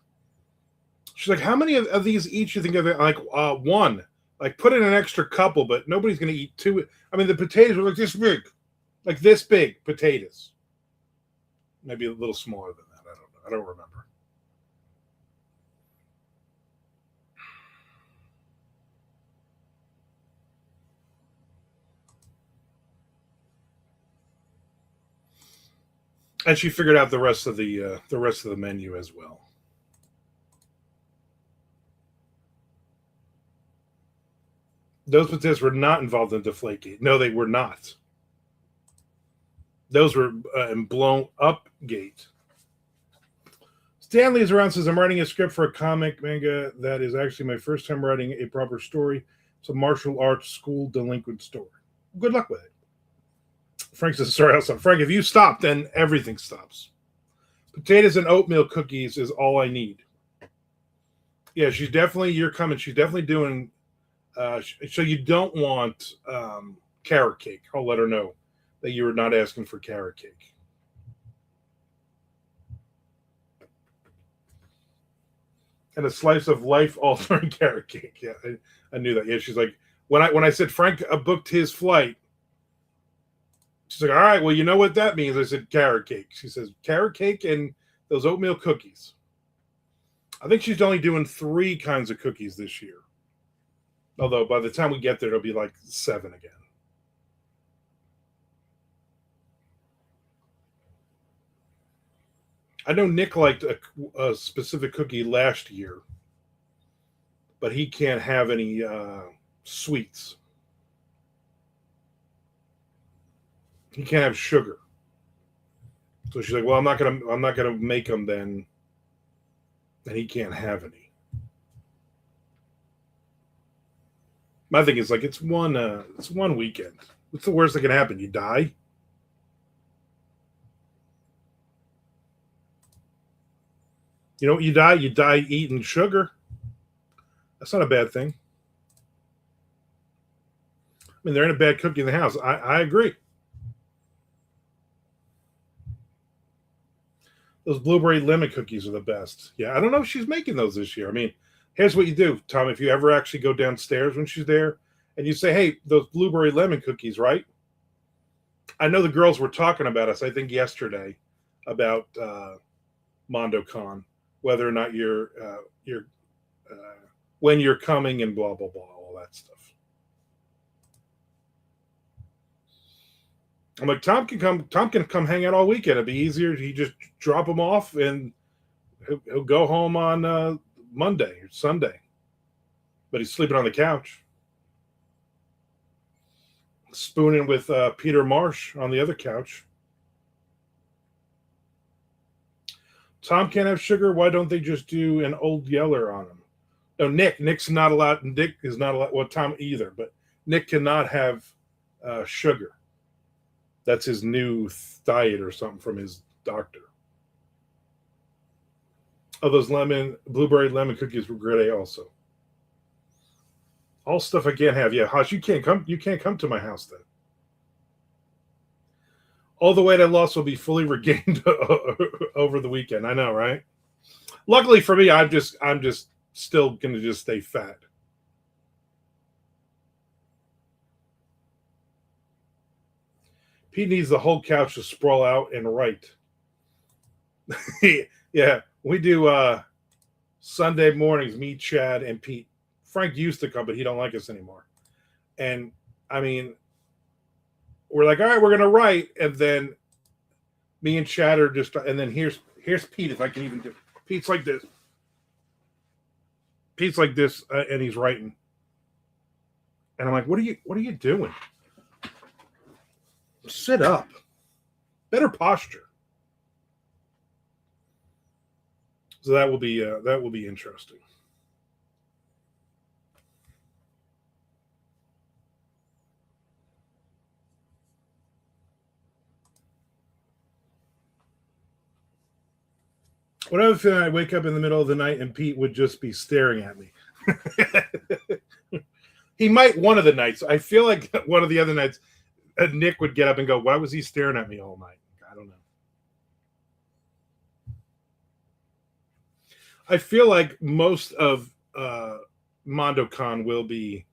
She's like, how many of these each you think of it? Like one. Like put in an extra couple, but nobody's going to eat two. I mean, the potatoes were like this big potatoes. Maybe a little smaller than that. I don't know. I don't remember. And she figured out the rest of the menu as well. Those potatoes were not involved in Deflategate. No, they were not. Those were in Blown Up Gate. Stanley is around, says, I'm writing a script for a comic manga that is actually my first time writing a proper story. It's a martial arts school delinquent story. Good luck with it. Frank says, sorry, I'll stop. Frank, if you stop, then everything stops. Potatoes and oatmeal cookies is all I need. Yeah, you're coming. She's definitely doing... so you don't want carrot cake. I'll let her know that you're not asking for carrot cake. And a slice of life-altering carrot cake. Yeah, I knew that. Yeah, she's like, when I said Frank booked his flight, she's like, all right, well, you know what that means. I said carrot cake. She says carrot cake and those oatmeal cookies. I think she's only doing 3 kinds of cookies this year. Although by the time we get there, it'll be like 7 again. I know Nick liked a specific cookie last year, but he can't have any sweets. He can't have sugar. So she's like, "Well, I'm not gonna make them then," and he can't have any. My thing is like, it's one weekend. What's the worst that can happen? You die. You know what you die? You die eating sugar. That's not a bad thing. I mean, there ain't a bad cookie in the house. I agree. Those blueberry lemon cookies are the best. Yeah, I don't know if she's making those this year. I mean, here's what you do, Tom. If you ever actually go downstairs when she's there and you say, "Hey, those blueberry lemon cookies, right?" I know the girls were talking about us, I think yesterday, about MondoCon, whether or not you're when you're coming and blah blah blah, all that stuff. I'm like, Tom can come. Tom can come hang out all weekend. It'd be easier. He just drop him off and he'll go home on Monday or Sunday. But he's sleeping on the couch, spooning with Peter Marsh on the other couch. Tom can't have sugar. Why don't they just do an Old Yeller on him? No, Nick. Nick's not allowed. Nick is not allowed. Well, Tom either, but Nick cannot have sugar. That's his new diet or something from his doctor. Oh, those blueberry lemon cookies were great also. All stuff I can't have. Yeah, Hush, you can't come. You can't come to my house then. All the weight I lost will be fully regained over the weekend. I know, right? Luckily for me, I'm just still gonna just stay fat. Pete needs the whole couch to sprawl out and write. Yeah, we do Sunday mornings, me, Chad, and Pete. Frank used to come, but he don't like us anymore. And I mean, we're like, all right, we're gonna write, and then me and Chad are just, and then here's Pete. If I can even do, Pete's like this. Pete's like this, and he's writing. And I'm like, what are you doing? Sit up. Better posture. So that will be interesting. What if I wake up in the middle of the night and Pete would just be staring at me? He might one of the nights. I feel like one of the other nights, Nick would get up and go, "Why was he staring at me all night?" I don't know. I feel like most of MondoCon will be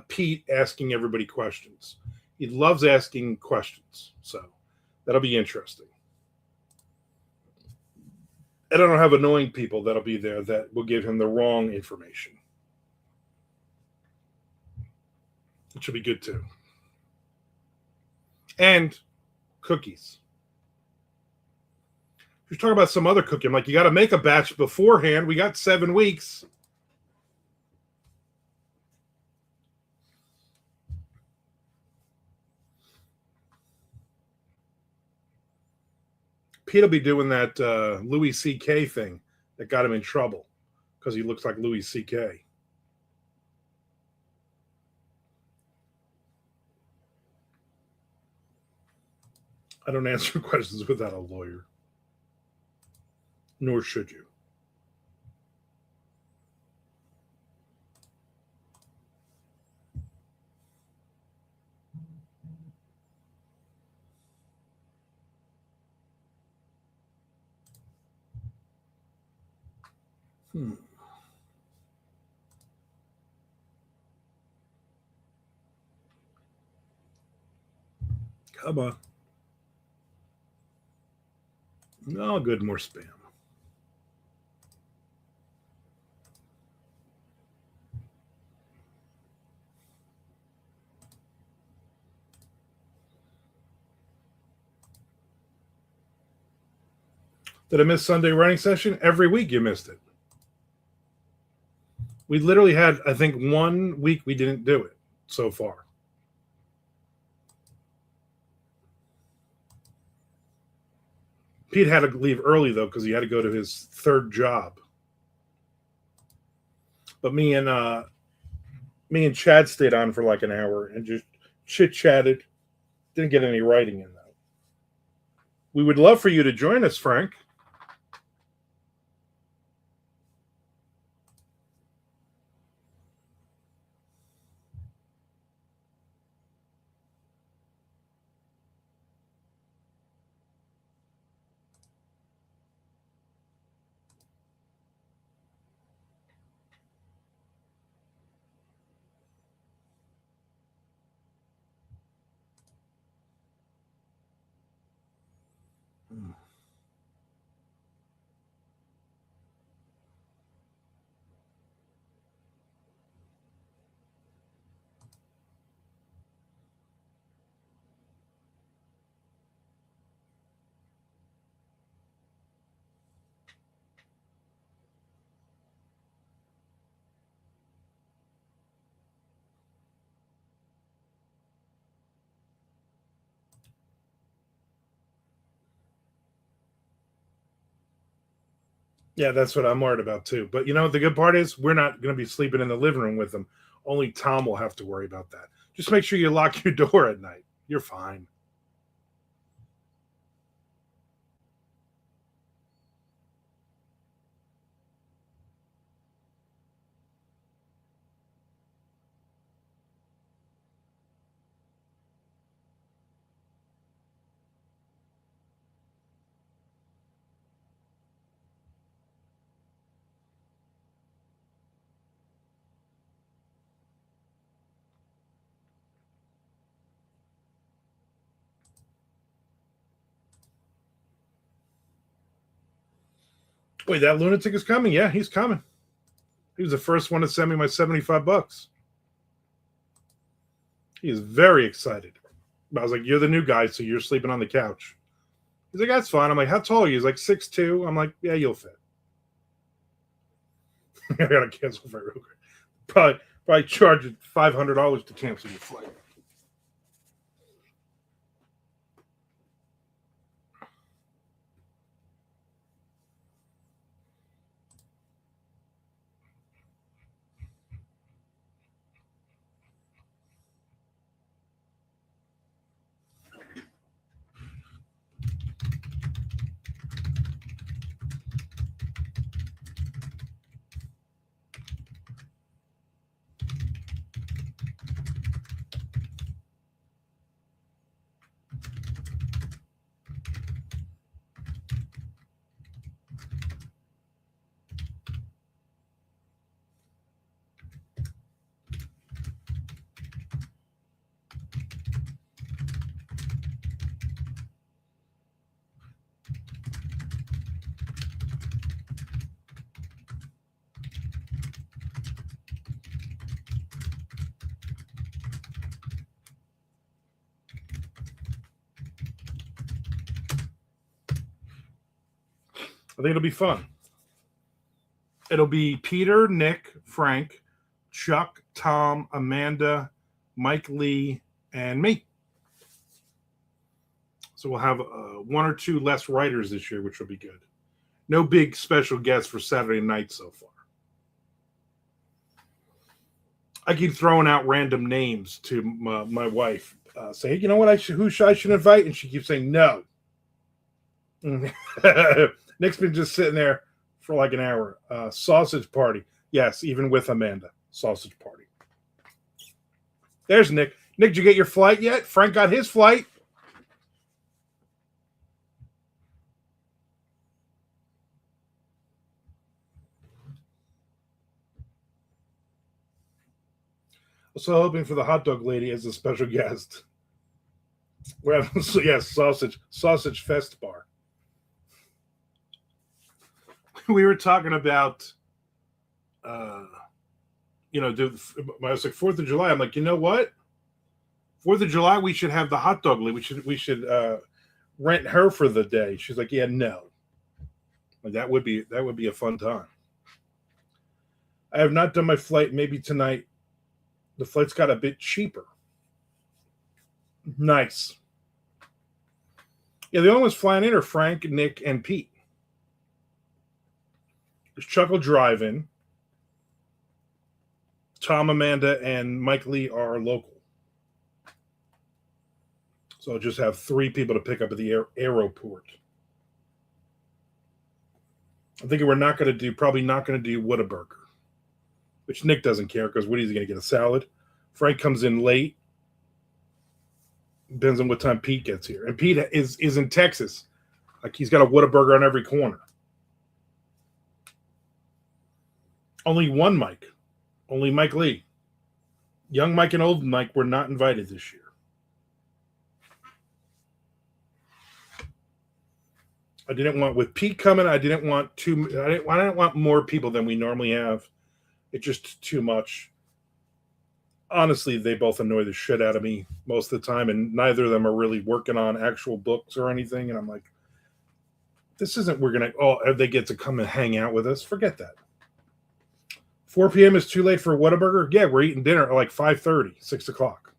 Pete asking everybody questions. He loves asking questions, so that'll be interesting. And I don't have annoying people that'll be there that will give him the wrong information, which will be good too. And cookies. You're talking about some other cookie. I'm like, you got to make a batch beforehand. We got 7 weeks. Pete will be doing that Louis C.K. thing that got him in trouble because he looks like Louis C.K. I don't answer questions without a lawyer, nor should you. Hmm. Come on. Oh, good, more spam. Did I miss Sunday running session? Every week you missed it. We literally had, I think, 1 week we didn't do it so far. Pete had to leave early, though, because he had to go to his third job. But me and Chad stayed on for like an hour and just chit-chatted. Didn't get any writing in, though. We would love for you to join us, Frank. Yeah, that's what I'm worried about too. But you know what the good part is? We're not going to be sleeping in the living room with them. Only Tom will have to worry about that. Just make sure you lock your door at night. You're fine. Wait, that lunatic is coming? Yeah, he's coming. He was the first one to send me my $75. He is very excited. I was like, "You're the new guy, so you're sleeping on the couch." He's like, "That's fine." I'm like, "How tall are you?" He's like, 6'2". I'm like, "Yeah, you'll fit." I gotta cancel for real quick. Probably charge you $500 to cancel your flight. I think it'll be fun. It'll be Peter, Nick, Frank, Chuck, Tom, Amanda, Mike Lee, and me. So we'll have 1 or 2 less writers this year, which will be good. No big special guests for Saturday night so far. I keep throwing out random names to my wife. Say, hey, you know what? Who I should invite? And she keeps saying no. Nick's been just sitting there for like an hour. Sausage party. Yes, even with Amanda. Sausage party. There's Nick. Nick, did you get your flight yet? Frank got his flight. Also hoping for the hot dog lady as a special guest. We're having, yes, sausage fest bar. We were talking about, I was like 4th of July. I'm like, you know what? 4th of July, we should have the hot dog lady. We should rent her for the day. She's like, yeah, no. Like that would be a fun time. I have not done my flight. Maybe tonight. The flights got a bit cheaper. Nice. Yeah, the only ones flying in are Frank, Nick, and Pete. There's Chuck will drive in. Tom, Amanda, and Mike Lee are local. So I'll just have 3 people to pick up at the aeroport. I'm thinking we're probably not going to do Whataburger, which Nick doesn't care because Woody's going to get a salad. Frank comes in late. Depends on what time Pete gets here. And Pete is in Texas. Like he's got a Whataburger on every corner. Only one Mike. Only Mike Lee. Young Mike and old Mike were not invited this year. I didn't want with Pete coming. I didn't want more people than we normally have. It's just too much. Honestly, they both annoy the shit out of me most of the time, and neither of them are really working on actual books or anything. And I'm like, this isn't. They get to come and hang out with us. Forget that. 4 p.m. is too late for Whataburger. Yeah, we're eating dinner at like 5:30, 6 o'clock.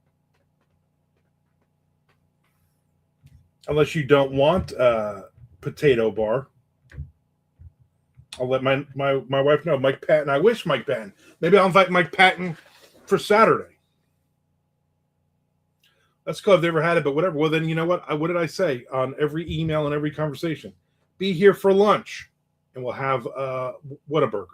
Unless you don't want potato bar. I'll let my wife know. Mike Patton. I wish Mike Patton. Maybe I'll invite Mike Patton for Saturday. Let's go. I've never had it, but whatever. Well, then you know what? What did I say on every email and every conversation? Be here for lunch, and we'll have Whataburger.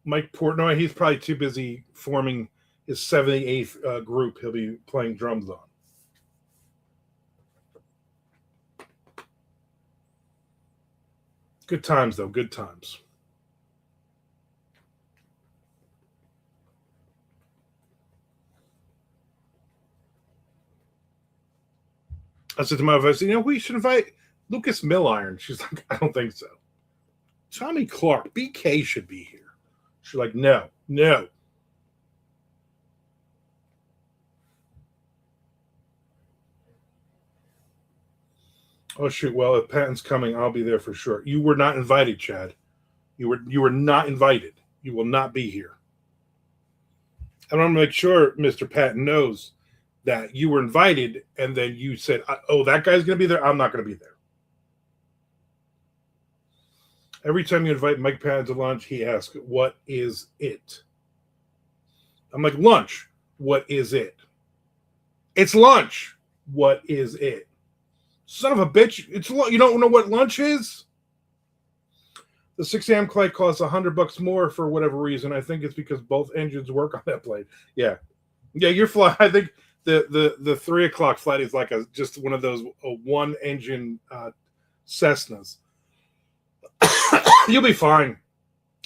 Mike Portnoy, he's probably too busy forming his 78th group he'll be playing drums on. Good times, though. Good times. I said to my wife, we should invite Lucas Milliron. She's like, I don't think so. Tommy Clark, BK should be here. She's like, no. Oh shoot! Well, if Patton's coming, I'll be there for sure. You were not invited, Chad. You were not invited. You will not be here. I want to make sure Mr. Patton knows that you were invited, and then you said, "Oh, that guy's going to be there. I'm not going to be there." Every time you invite Mike Patton to lunch, he asks, "What is it?" I'm like, "Lunch. What is it?" It's lunch. What is it? Son of a bitch! You don't know what lunch is? The 6 a.m. flight costs $100 more for whatever reason. I think it's because both engines work on that plane. Yeah, your flight. I think the 3 o'clock flight is like just one of those one engine Cessnas. You'll be fine.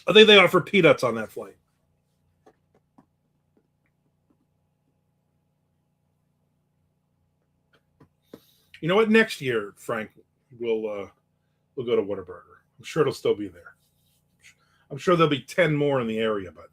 I think they offer peanuts on that flight. You know what? Next year, Frank, we'll go to Whataburger. I'm sure it'll still be there. I'm sure there'll be 10 more in the area by then.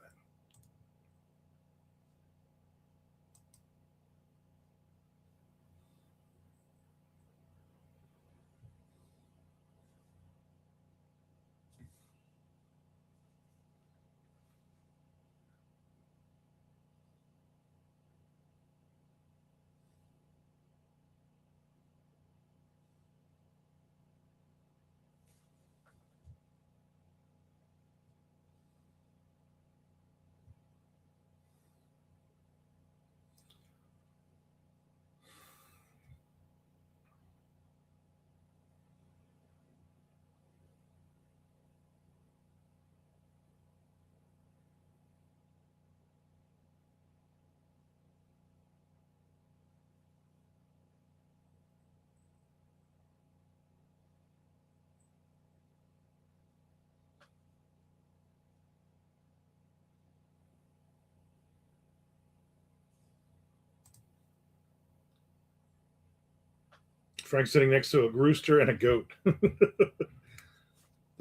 Frank's sitting next to a rooster and a goat. The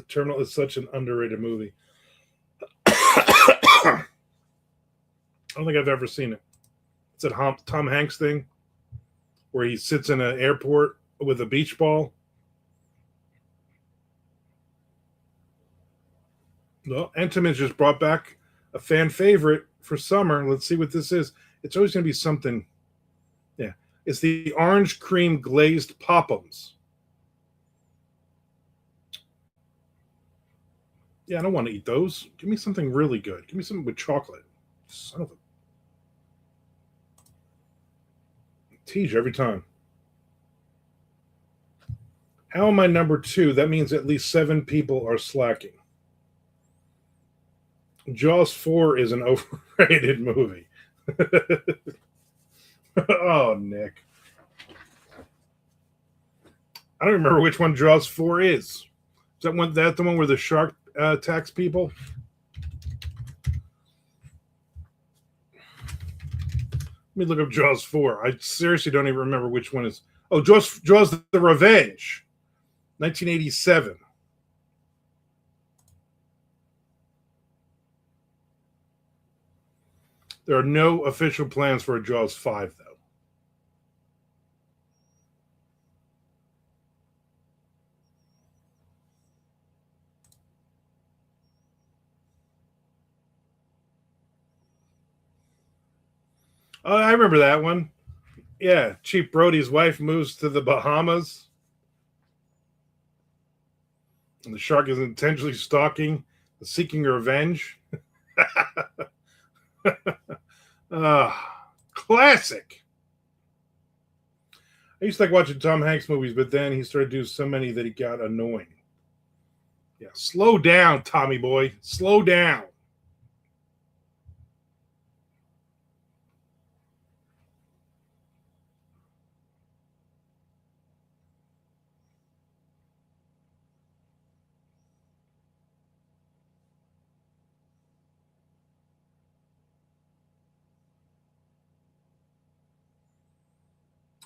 Terminal is such an underrated movie. I don't think I've ever seen it. It's a Tom Hanks thing where he sits in an airport with a beach ball. Well, Entenmann's just brought back a fan favorite for summer. Let's see what this is. It's always going to be something. Yeah. It's the orange cream glazed Pop'ems. Yeah, I don't want to eat those. Give me something really good. Give me something with chocolate. Son of a. Tease every time. How am I number 2? That means at least 7 people are slacking. Jaws 4 is an overrated movie. Oh, Nick. I don't remember which one Jaws 4 is. Is that the one where the shark attacks people? Let me look up Jaws 4. I seriously don't even remember which one is. Oh, Jaws the Revenge, 1987. There are no official plans for a Jaws 5, though. Oh, I remember that one. Yeah, Chief Brody's wife moves to the Bahamas, and the shark is intentionally stalking, seeking revenge. Classic. I used to like watching Tom Hanks movies, but then he started doing so many that he got annoying. Yeah, slow down, Tommy boy. Slow down.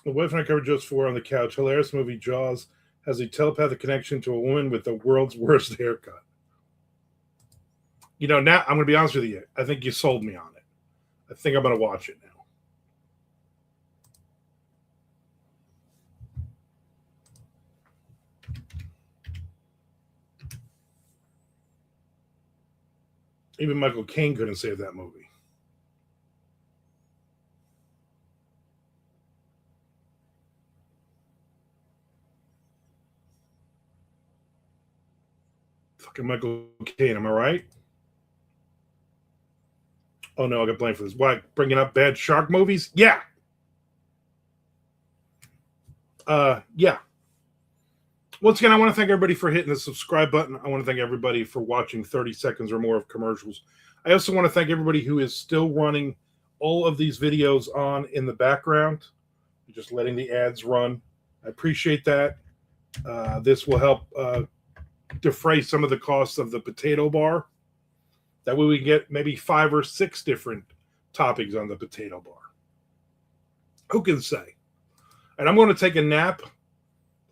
My wife and I covered Jaws 4 on the couch. Hilarious movie. Jaws has a telepathic connection to a woman with the world's worst haircut. You know, now I'm going to be honest with you. I think you sold me on it. I think I'm going to watch it now. Even Michael Caine couldn't save that movie. Fucking Michael Caine, am I right? Oh no, I got blamed for this. Why? Bringing up bad shark movies? Yeah. Yeah. Once again, I want to thank everybody for hitting the subscribe button. I want to thank everybody for watching 30 seconds or more of commercials. I also want to thank everybody who is still running all of these videos on in the background, just letting the ads run. I appreciate that. This will help defray some of the costs of the potato bar. That way we can get maybe 5 or 6 different toppings on the potato bar. Who can say? And I'm going to take a nap.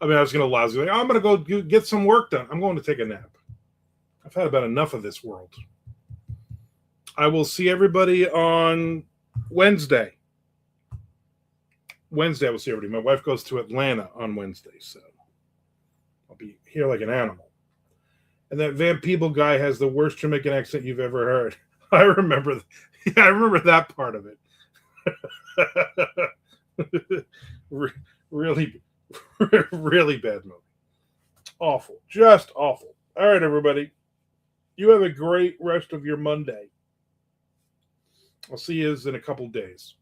I mean, I was going to lie. I was like, I'm going to go get some work done. I'm going to take a nap. I've had about enough of this world. I will see everybody on Wednesday. Wednesday, I will see everybody. My wife goes to Atlanta on Wednesday, so I'll be here like an animal. And that Van Peeble guy has the worst Jamaican accent you've ever heard. I remember that part of it. Really, really bad movie. Awful. Just awful. All right, everybody. You have a great rest of your Monday. I'll see you in a couple days.